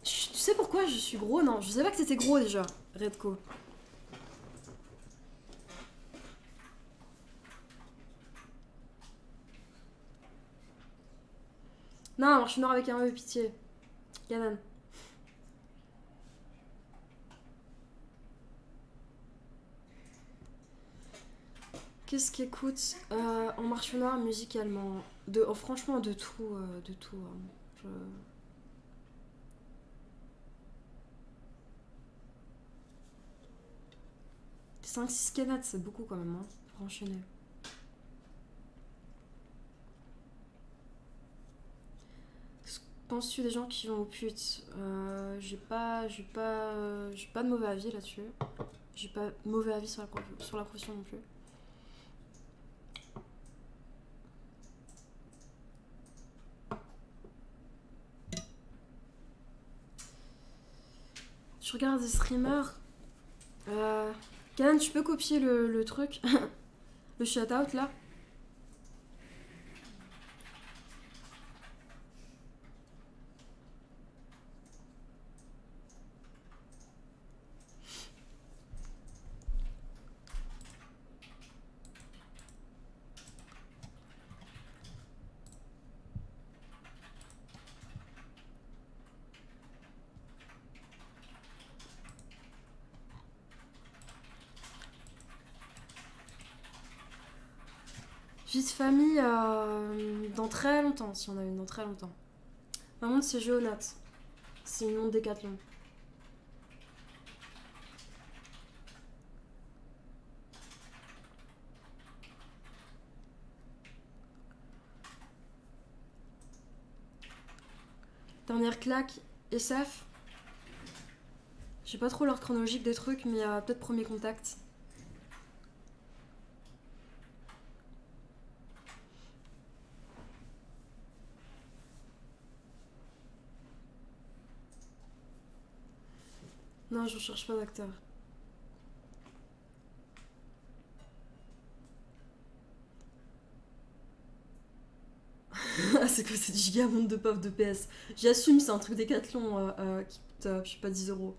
Tu sais pourquoi je suis gros? Non, je savais pas que t'étais gros déjà, Redco. Non, je suis noire avec un E, pitié. Ganan. Qu'est-ce qu'écoute en marche noire musicalement? Franchement, de tout. De tout. Je... 5-6 canettes, c'est beaucoup quand même, hein, pour enchaîner. Penses-tu des gens qui vont aux putes? J'ai pas de mauvais avis là-dessus. J'ai pas de mauvais avis sur la profession non plus. Je regarde des streamers. Canan, tu peux copier le truc, le shout-out là? Vie de famille dans très longtemps, si on a une dans très longtemps. Ma montre c'est Géonat. C'est une montre Décathlon. Dernière claque, SF. J'ai pas trop l'ordre chronologique des trucs, mais peut-être premier contact. Non, je cherche pas d'acteur. C'est quoi cette giga montre de paf de PS? J'assume, c'est un truc Décathlon qui coûte, je sais pas, 10 euros.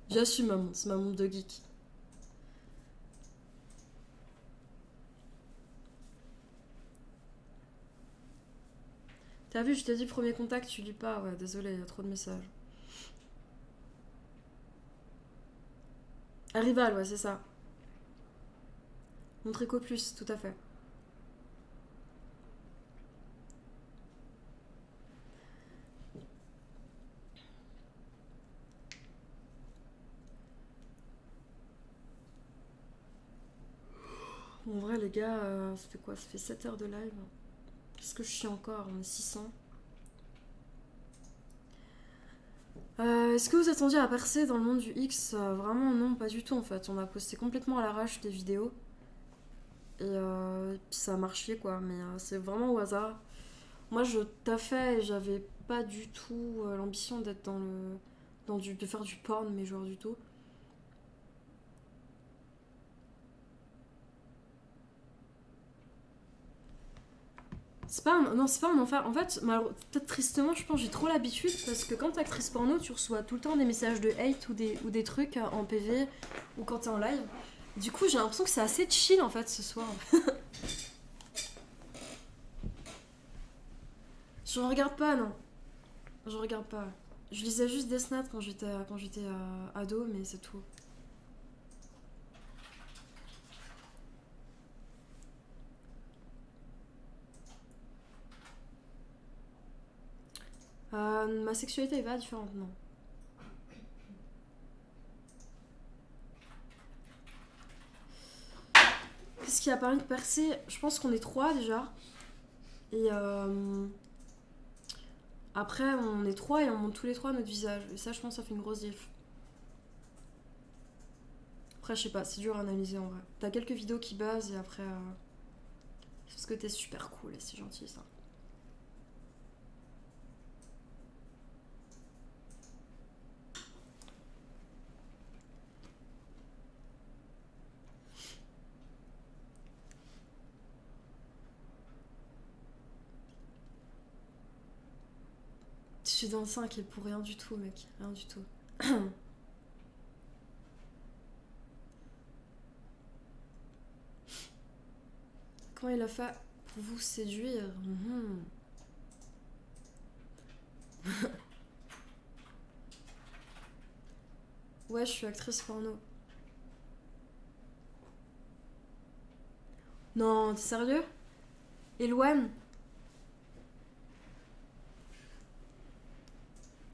J'assume ma montre, c'est ma montre de geek. T'as vu, je t'ai dit premier contact, tu lis pas. Ouais, désolé, il y a trop de messages. Un rival, ouais, c'est ça. Montre Eco Plus, tout à fait. En vrai, les gars, ça fait quoi? Ça fait 7 heures de live. Qu'est-ce que je suis encore? On est 600. Est-ce que vous attendiez à percer dans le monde du X? Vraiment non, pas du tout en fait. On a posté complètement à l'arrache des vidéos. Et puis ça a marché quoi, mais c'est vraiment au hasard. Moi je taffais et j'avais pas du tout l'ambition d'être de faire du porn, mais genre du tout. Non, c'est pas un enfer. En fait, peut-être tristement, je pense que j'ai trop l'habitude parce que quand t'es actrice porno, tu reçois tout le temps des messages de hate ou des trucs en PV ou quand t'es en live. Du coup, j'ai l'impression que c'est assez chill en fait ce soir. Je regarde pas, non. Je regarde pas. Je lisais juste Death Note quand j'étais ado, mais c'est tout. Ma sexualité est pas différente, non. Qu'est-ce qui a permis de percer? Je pense qu'on est trois déjà. Et après, on est trois et on monte tous les trois notre visage. Et ça, je pense, ça fait une grosse diff. Après, je sais pas, c'est dur à analyser en vrai. T'as quelques vidéos qui buzzent et après. C'est parce que t'es super cool et c'est gentil ça. Je suis dans le 5 et pour rien du tout, mec. Rien du tout. Comment il a fait pour vous séduire? Ouais, je suis actrice porno. Non, t'es sérieux? Eloane?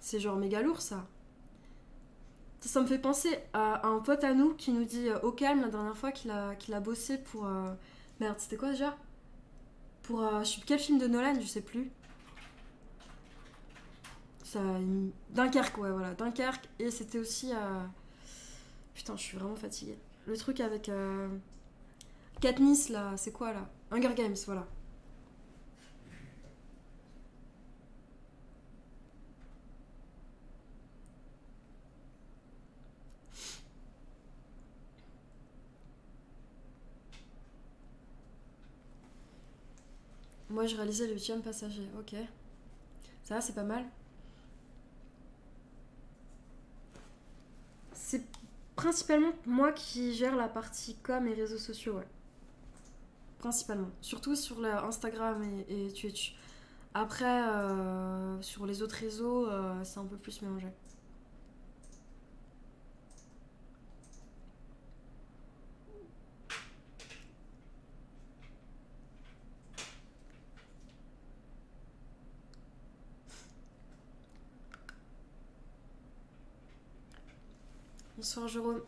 C'est genre méga lourd ça. Ça me fait penser à un pote à nous qui nous dit au calme la dernière fois qu'il a bossé pour. Merde, c'était quoi déjà? Pour. Je sais plus quel film de Nolan, je sais plus. Ça, Dunkerque, ouais, voilà, Dunkerque. Et c'était aussi. Putain, je suis vraiment fatiguée. Le truc avec. Katniss là, c'est quoi là? Hunger Games, voilà. Moi, je réalisais le 8e passager, ok. Ça va, c'est pas mal. C'est principalement moi qui gère la partie com et réseaux sociaux, ouais. Principalement. Surtout sur Instagram et Twitch. Après, sur les autres réseaux, c'est un peu plus mélangé. Bonsoir Jérôme.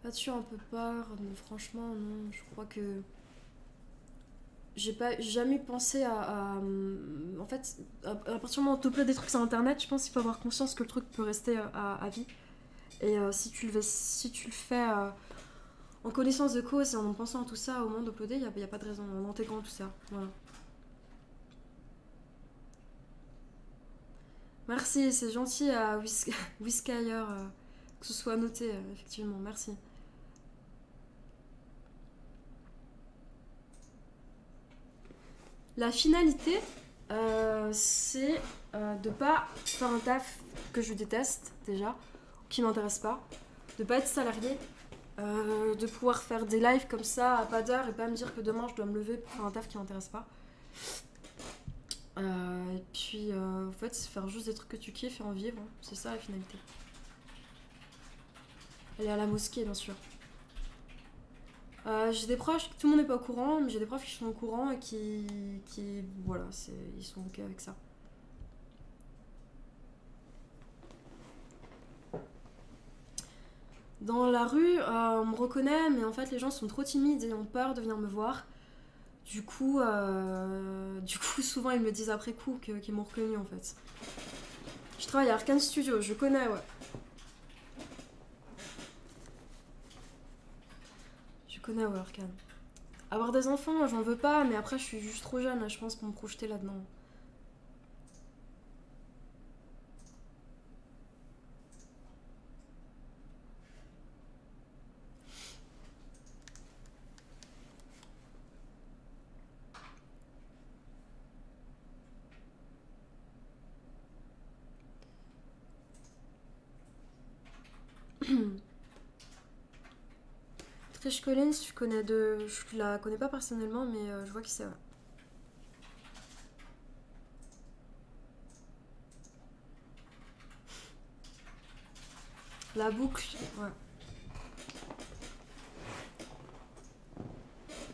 As-tu un peu peur? Mais franchement, non. Je crois que j'ai pas jamais pensé en fait, à partir du moment où tu uploades des trucs sur internet, je pense qu'il faut avoir conscience que le truc peut rester à vie. Et si tu le fais en connaissance de cause et en pensant à tout ça au moment d'uploader, y a pas de raison, en intégrant tout ça. Voilà. Merci, c'est gentil à Whiskyer que ce soit noté, effectivement. Merci. La finalité, c'est de pas faire un taf que je déteste déjà, qui m'intéresse pas, de pas être salarié, de pouvoir faire des lives comme ça à pas d'heure et pas me dire que demain je dois me lever pour faire un taf qui m'intéresse pas. Et puis en fait, c'est faire juste des trucs que tu kiffes et en vivre, hein. C'est ça la finalité. Aller à la mosquée, bien sûr. J'ai des proches, tout le monde n'est pas au courant, mais j'ai des profs qui sont au courant et voilà, ils sont ok avec ça. Dans la rue, on me reconnaît, mais en fait, les gens sont trop timides et ont peur de venir me voir. Du coup, souvent ils me disent après coup qu'ils m'ont reconnu en fait. Je travaille à Arkane Studio, je connais, ouais. Je connais, ouais, Arkane. Avoir des enfants, j'en veux pas, mais après je suis juste trop jeune, là, je pense, pour me projeter là-dedans. Trish Collins, je connais de. Je la connais pas personnellement, mais je vois qui c'est, ouais. La boucle, ouais.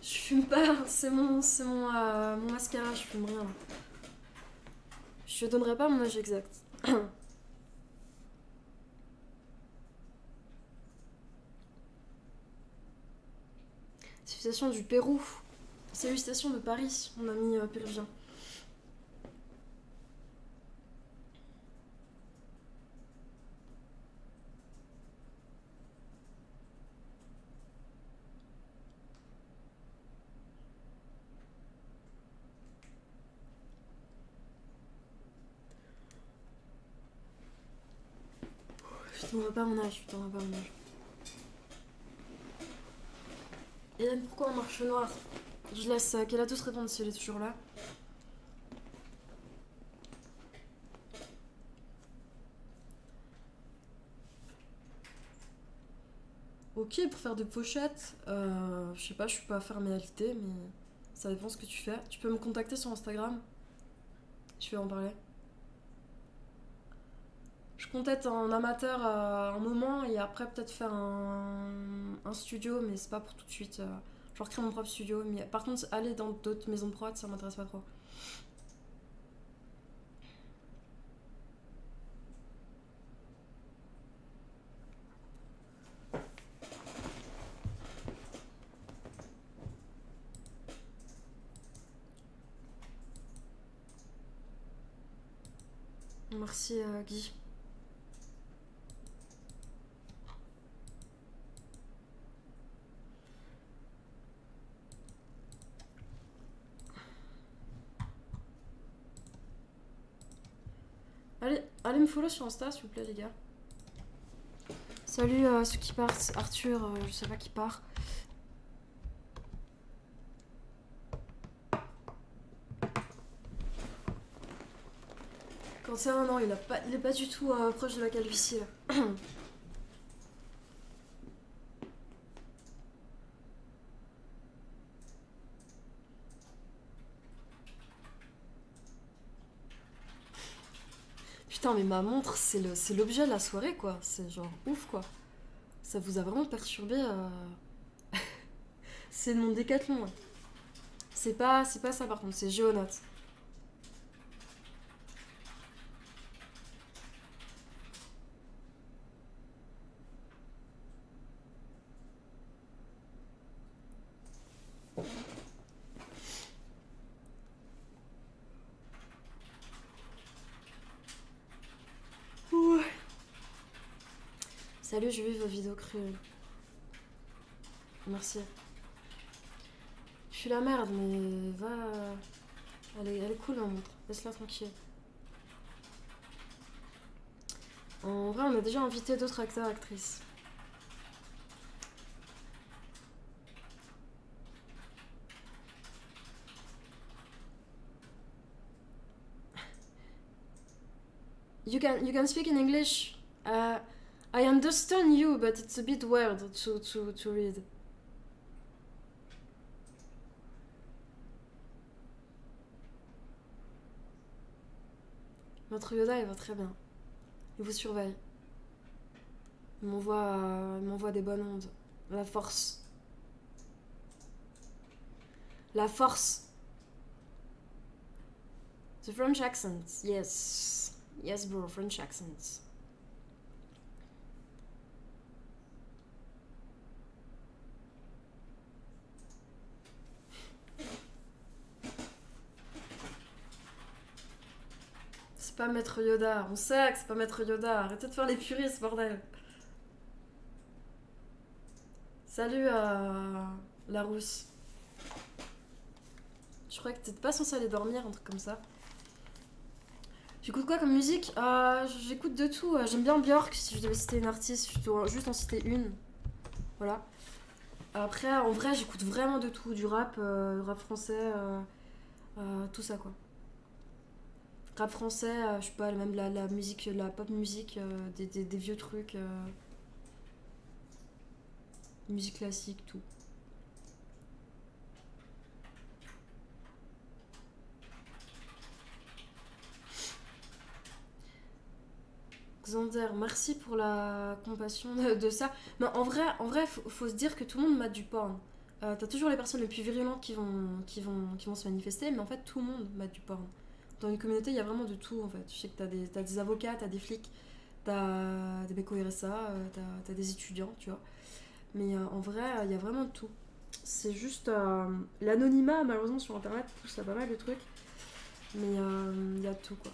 Je fume pas, mon mascara, je fume rien. Je donnerai pas mon âge exact. Civilisation du Pérou. Civilisation de Paris, mon ami péruvien. Je donnerai pas mon âge, je donnerai pas mon âge. Et pourquoi en marche noire? Je laisse Kelatos répondre si elle est toujours là. Ok, pour faire des pochettes, je sais pas, je suis pas fermé mais ça dépend ce que tu fais. Tu peux me contacter sur Instagram, je vais en parler. Je compte être en amateur un moment et après peut-être faire un studio, mais c'est pas pour tout de suite. Genre créer mon propre studio, mais par contre aller dans d'autres maisons de prod, ça m'intéresse pas trop. Merci Guy. Allez me follow sur Insta s'il vous plaît les gars. Salut ceux qui partent, Arthur, je sais pas qui part. Quand c'est un an, il est pas du tout proche de la calvitie là. Putain mais ma montre c'est l'objet de la soirée quoi, c'est genre ouf quoi. Ça vous a vraiment perturbé C'est de mon décathlon ouais. C'est pas ça par contre, c'est Géonote. Ouais. Salut, j'ai vu vos vidéos crues. Merci. Je suis la merde, mais va. Elle est cool ma montre, laisse-la tranquille. En vrai, on a déjà invité d'autres acteurs, actrices. You can speak in English. I understand you, but it's a bit weird to read. Notre Yoda, il va très bien. Il vous surveille. Il m'envoie des bonnes ondes. La force. La force. The French accent, yes. Yes, bro, French accent. c'est pas Maître Yoda. On sait que c'est pas Maître Yoda. Arrêtez de faire les puristes, bordel. Salut la rousse. Je croyais que t'étais pas censé aller dormir, un truc comme ça. J'écoute quoi comme musique? J'écoute de tout. J'aime bien Björk, si je devais citer une artiste, je dois juste en citer une. Voilà. Après, en vrai, j'écoute vraiment de tout. Du rap français, tout ça quoi. Rap français, je sais pas, même la musique, la pop musique, des vieux trucs. Musique classique, tout. Xander, merci pour la compassion de ça. Mais en vrai faut se dire que tout le monde mate du porn. T'as toujours les personnes les plus virulentes qui vont se manifester, mais en fait tout le monde mate du porn. Dans une communauté, il y a vraiment de tout en fait. Je sais que t'as des avocats, t'as des flics, t'as des mecs au RSA, t'as des étudiants, tu vois. Mais en vrai, il y a vraiment de tout. C'est juste l'anonymat, malheureusement, sur internet pousse à pas mal de trucs. Mais il y a tout quoi.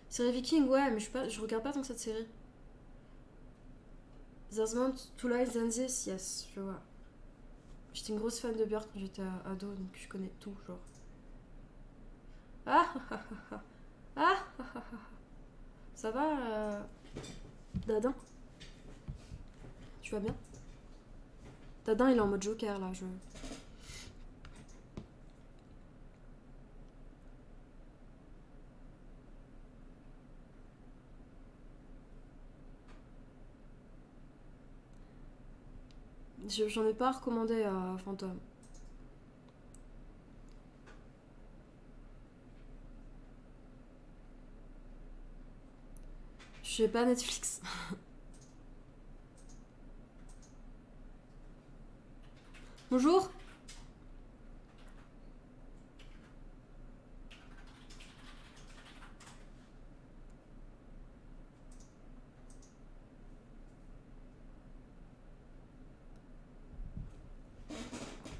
Série Viking, ouais, mais je regarde pas tant que cette série. There's more to life than this, yes, je vois. J'étais une grosse fan de Björk quand j'étais ado, donc je connais tout, genre. Ah ah ah ah ah. Ça va, Dadin? Tu vas bien? Dadin, il est en mode Joker, là, je... J'en ai pas recommandé à Fantôme. Je sais pas Netflix. Bonjour.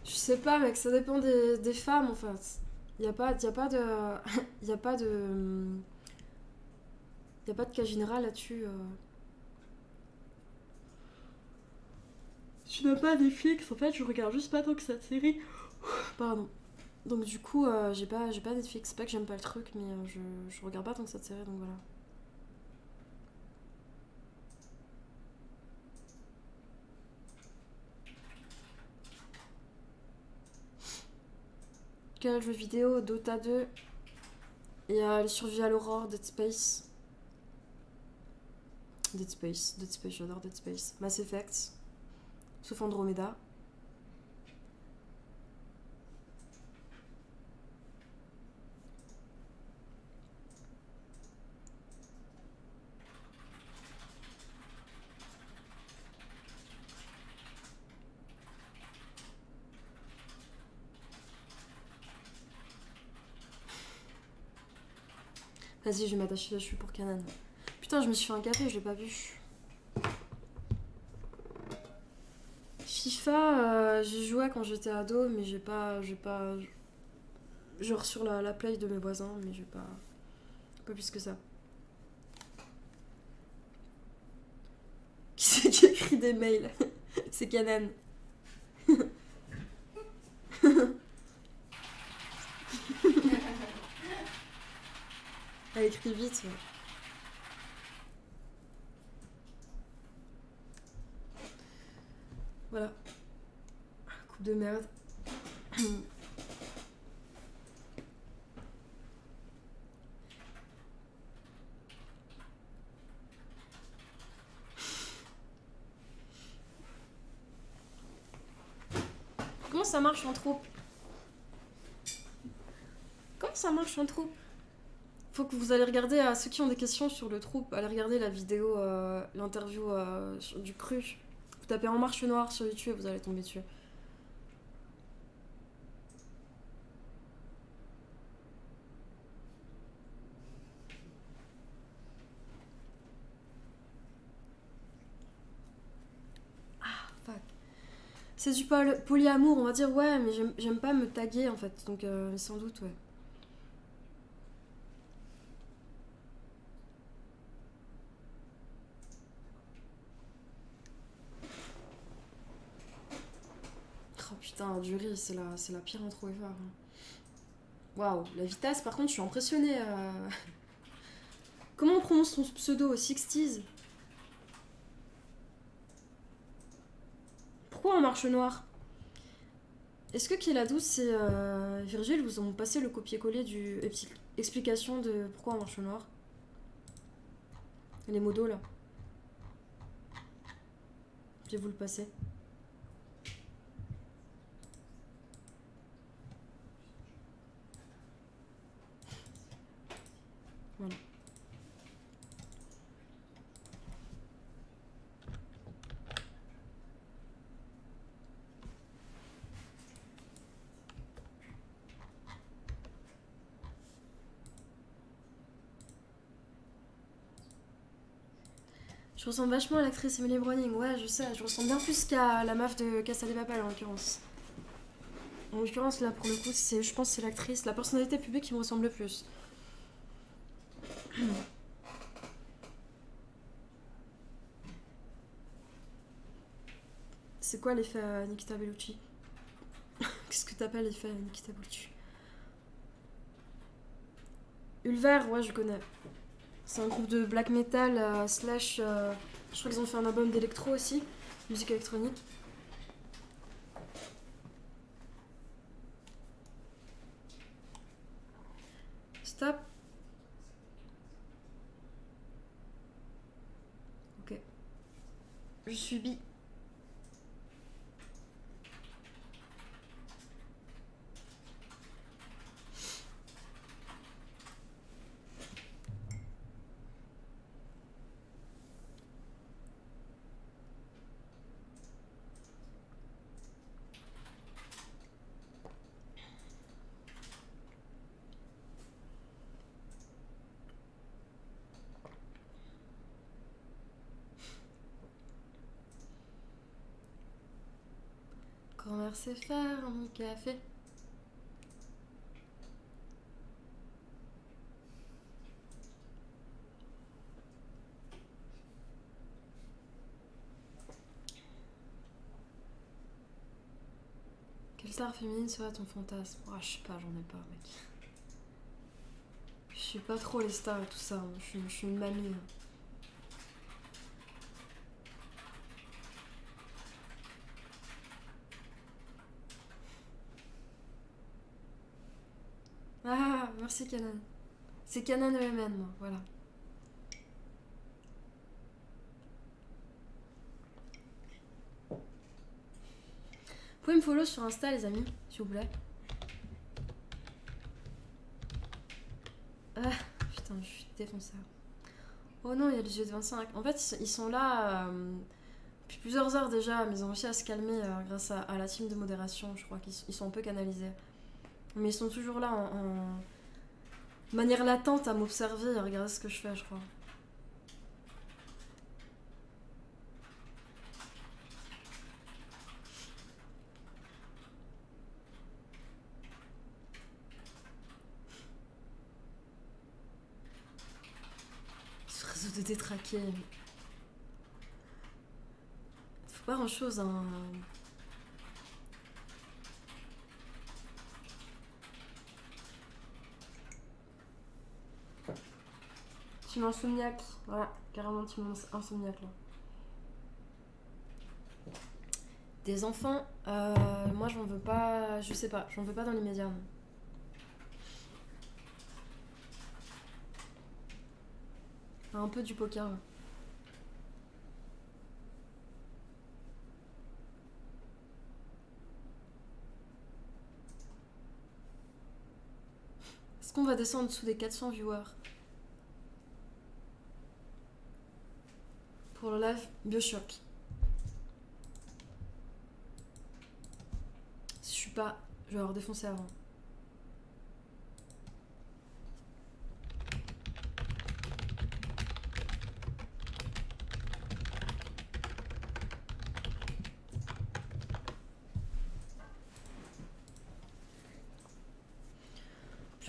Je sais pas, mec, ça dépend des femmes en fait. Y a pas de. Y a pas de. Y a pas de cas général là-dessus. Tu n'as pas Netflix, en fait, je regarde juste pas tant que cette série. Pardon. Donc du coup, j'ai pas Netflix. C'est pas que j'aime pas le truc, mais je regarde pas tant que cette série, donc voilà. Quel jeu vidéo? Dota 2. Il y a le Survival Horror, Dead Space. Dead Space, j'adore Dead Space. Mass Effect. Sauf Andromeda. Vas-y, je vais m'attacher là, je suis pour Canan. Putain, je me suis fait un café, je l'ai pas vu. FIFA, j'y jouais quand j'étais ado, mais j'ai pas. Genre sur la play de mes voisins, mais j'ai pas. Pas plus que ça. Qui c'est qui écrit des mails? C'est Canan. Elle écrit vite. Ouais. Voilà. Coupe de merde. Comment ça marche en troupe? Comment ça marche en troupe? Faut que vous allez regarder, à ceux qui ont des questions sur le troupe, allez regarder la vidéo, l'interview du cru. Vous tapez En Marche Noire sur YouTube, vous allez tomber dessus. Ah, fuck. C'est du polyamour, on va dire, ouais, mais j'aime pas me taguer en fait, donc sans doute, ouais. Oh putain, du riz, c'est la pire intro ever. Waouh, la vitesse, par contre, je suis impressionnée. Comment on prononce ton pseudo? 60s? Pourquoi en marche noire? Est-ce que Kéladous et Virgile vous ont passé le copier-coller du explication de pourquoi en marche noire? Les modos là. Je vais vous le passer. Voilà. Je ressemble vachement à l'actrice Emily Browning, ouais, je sais, je ressemble bien plus qu'à la meuf de Casa de Papel en l'occurrence. En l'occurrence, là, pour le coup, je pense que c'est l'actrice, la personnalité publique qui me ressemble le plus. C'est quoi l'effet Nikita Bellucci? Qu'est-ce que t'appelles l'effet Nikita Bellucci? Ulver, ouais, je connais. C'est un groupe de black metal slash. Je crois qu'ils ont fait un album d'électro aussi, musique électronique. Stop. Ok. Je suis bi. Grand-mère sait faire un café. Quelle star féminine serait ton fantasme? Ah, je sais pas, j'en ai pas, mec. Je suis pas trop les stars et tout ça, je suis une mamie. Ah, merci Canon. C'est Canon EMN, moi, voilà. Vous pouvez me follow sur Insta, les amis, s'il vous plaît. Ah, putain, je suis défoncée. Oh non, il y a les yeux de 25. En fait, ils sont là depuis plusieurs heures déjà, mais ils ont réussi à se calmer grâce à la team de modération. Je crois qu'ils sont un peu canalisés. Mais ils sont toujours là en manière latente à m'observer et à regarder ce que je fais, je crois. Ce réseau de détraqués. Faut pas grand chose, hein. Team insomniaque. Voilà, carrément team insomniaque là. Des enfants, moi j'en veux pas, je sais pas, j'en veux pas dans l'immédiat. Non. Un peu du poker. Là. Est-ce qu'on va descendre en dessous des 400 viewers? Pour le live Bioshock. Si je suis pas, je vais avoir défoncé avant.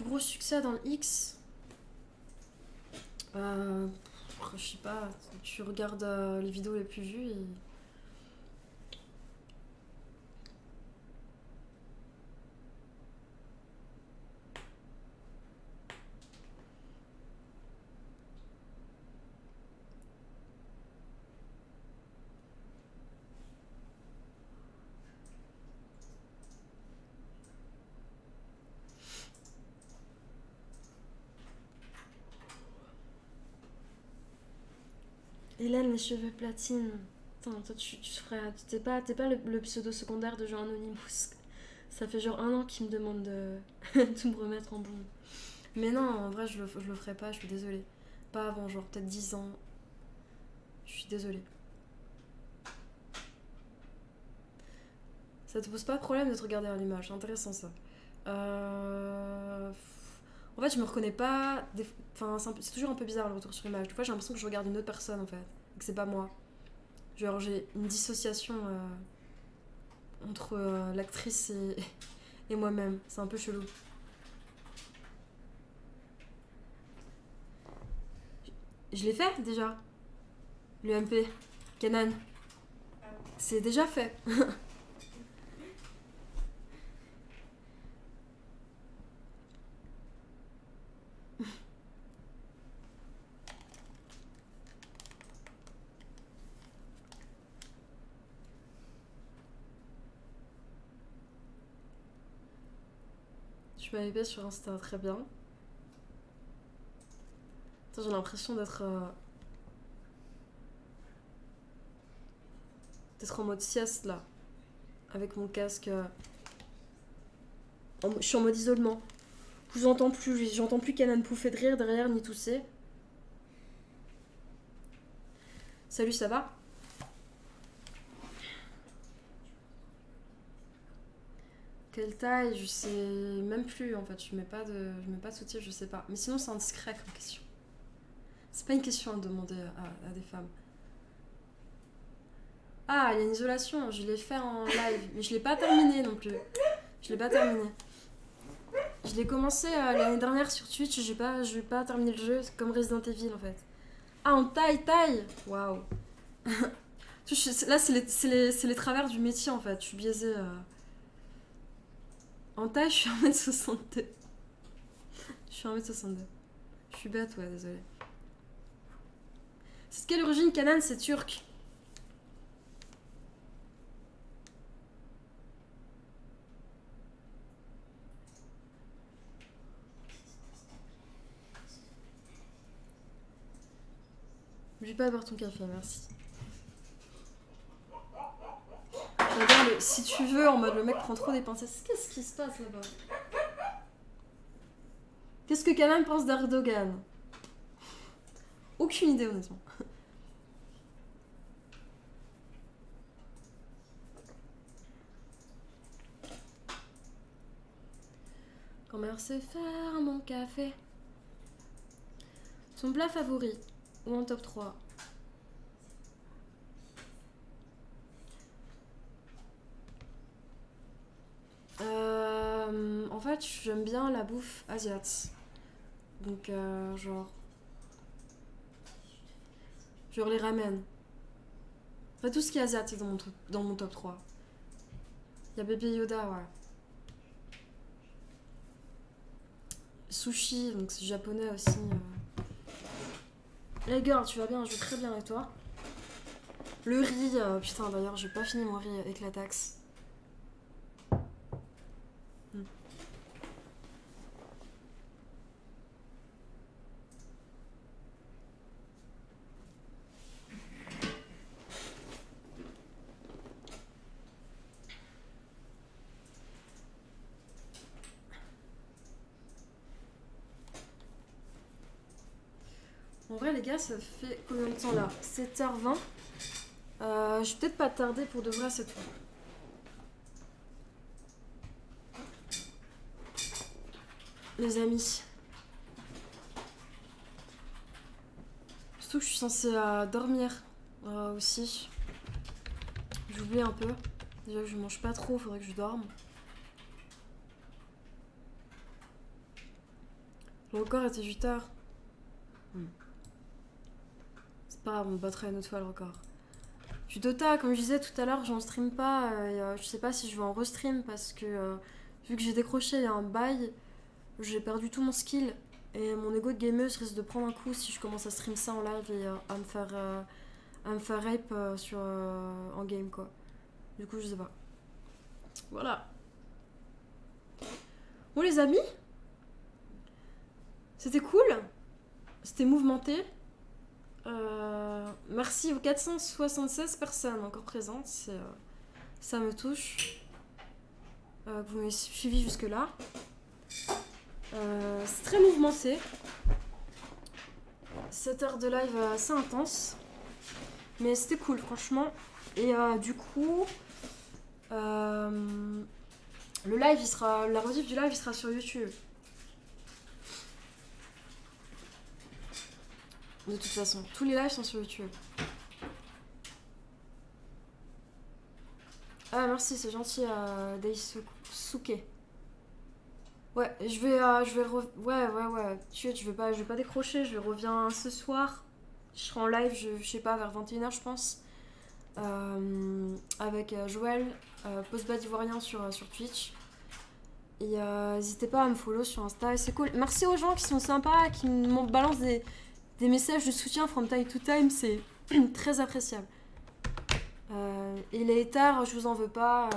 Plus gros succès dans le X. Je sais pas, tu regardes les vidéos les plus vues et... Hélène, les cheveux platine. Attends, toi tu ferais. T'es pas le pseudo secondaire de genre Anonymous. Ça fait genre 1 an qu'il me demande de tout me remettre en bon. Mais non, en vrai, je le ferai pas, je suis désolée. Pas avant, genre peut-être 10 ans. Je suis désolée. Ça te pose pas de problème de te regarder à l'image, c'est intéressant ça. En fait, je me reconnais pas. Enfin, c'est toujours un peu bizarre le retour sur image. Des fois, j'ai l'impression que je regarde une autre personne en fait, et que c'est pas moi. Genre, j'ai une dissociation entre l'actrice et moi-même. C'est un peu chelou. Je l'ai fait déjà. Le MP. Canon. C'est déjà fait. Je m'avais sur Insta, très bien. Attends, j'ai l'impression d'être en mode sieste là, avec mon casque. Je suis en mode isolement. Je vous entends plus, j'entends plus Canan pouffer de rire derrière ni tousser. Salut, ça va? Quelle taille? Je sais même plus en fait. Je mets pas de soutif, je sais pas. Mais sinon, c'est indiscret comme question. C'est pas une question à demander à des femmes. Ah, il y a une isolation, je l'ai fait en live, mais je l'ai pas terminé non plus. Je l'ai pas terminé. Je l'ai commencé l'année dernière sur Twitch, je vais pas terminer le jeu, c'est comme Resident Evil en fait. Ah, en taille. Waouh. Là, c'est les travers du métier en fait, je suis biaisée. En taille, je suis 1m62. Je suis 1m62. Je suis bête, ouais, désolée. C'est de quelle origine Canan? C'est turc. Je vais pas boire ton café, merci. Regarde, si tu veux, en mode le mec prend trop des pincettes. Qu'est-ce qui se passe là-bas? Qu'est-ce que Canan pense d'Erdogan? Aucune idée, honnêtement. Comment c'est faire mon café? Ton plat favori ou en top 3? En fait, j'aime bien la bouffe asiate. Donc, genre les ramen. Enfin, tout ce qui est asiatique dans mon top 3. Il y a Baby Yoda, ouais. Sushi, donc c'est japonais aussi. Hey girl, tu vas bien? Je vais très bien, et toi? Le riz, putain, d'ailleurs, j'ai pas fini mon riz avec la taxe. En vrai, les gars, ça fait combien de temps là? 7h20. Je vais peut-être pas tarder pour de vrai cette fois. Les amis. Surtout que je suis censée dormir aussi. J'oublie un peu. Déjà que je mange pas trop, faudrait que je dorme. Le record était 8 heures. C'est pas grave, on battrait une autre fois le record. Du Dota, comme je disais tout à l'heure, j'en stream pas. Je sais pas si je vais en restream parce que vu que j'ai décroché il y a un bail, j'ai perdu tout mon skill. Et mon ego de gameuse risque de prendre un coup si je commence à stream ça en live et à me faire rape en game quoi. Du coup, je sais pas. Voilà. Bon les amis, c'était cool. C'était mouvementé. Merci aux 476 personnes encore présentes. Ça me touche. Vous m'avez suivi jusque là. C'est très mouvementé. 7 heures de live assez intense. Mais c'était cool franchement. Et du coup... le live, la rediff du live, il sera sur YouTube. De toute façon, tous les lives sont sur YouTube. Ah merci, c'est gentil, Daisuke. Ouais, ouais. Je vais pas décrocher, je reviens ce soir. Je serai en live, je sais pas, vers 21h je pense. Avec Joël, Postbad Ivoirien sur Twitch. Et n'hésitez pas à me follow sur Insta, c'est cool. Merci aux gens qui sont sympas, qui me balancent des messages de soutien from time to time, c'est très appréciable. Et les haters, je vous en veux pas.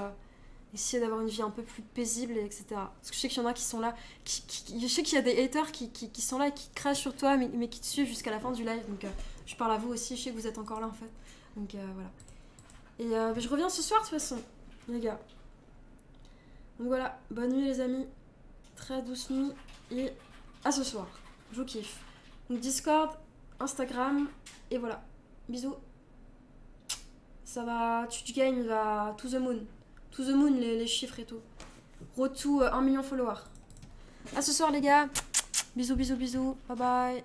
Essayez d'avoir une vie un peu plus paisible, etc. Parce que je sais qu'il y en a qui sont là. Je sais qu'il y a des haters qui sont là et qui crachent sur toi, mais qui te suivent jusqu'à la fin du live. Donc je parle à vous aussi, je sais que vous êtes encore là en fait. Donc voilà. Et je reviens ce soir de toute façon, les gars. Donc voilà, bonne nuit les amis. Très douce nuit et à ce soir. Je vous kiffe. Donc Discord, Instagram, et voilà. Bisous. Ça va, tu gagnes, il va to the moon. To the moon, les chiffres et tout. Road to 1 million followers. À ce soir les gars. Bisous, bisous, bisous. Bye bye.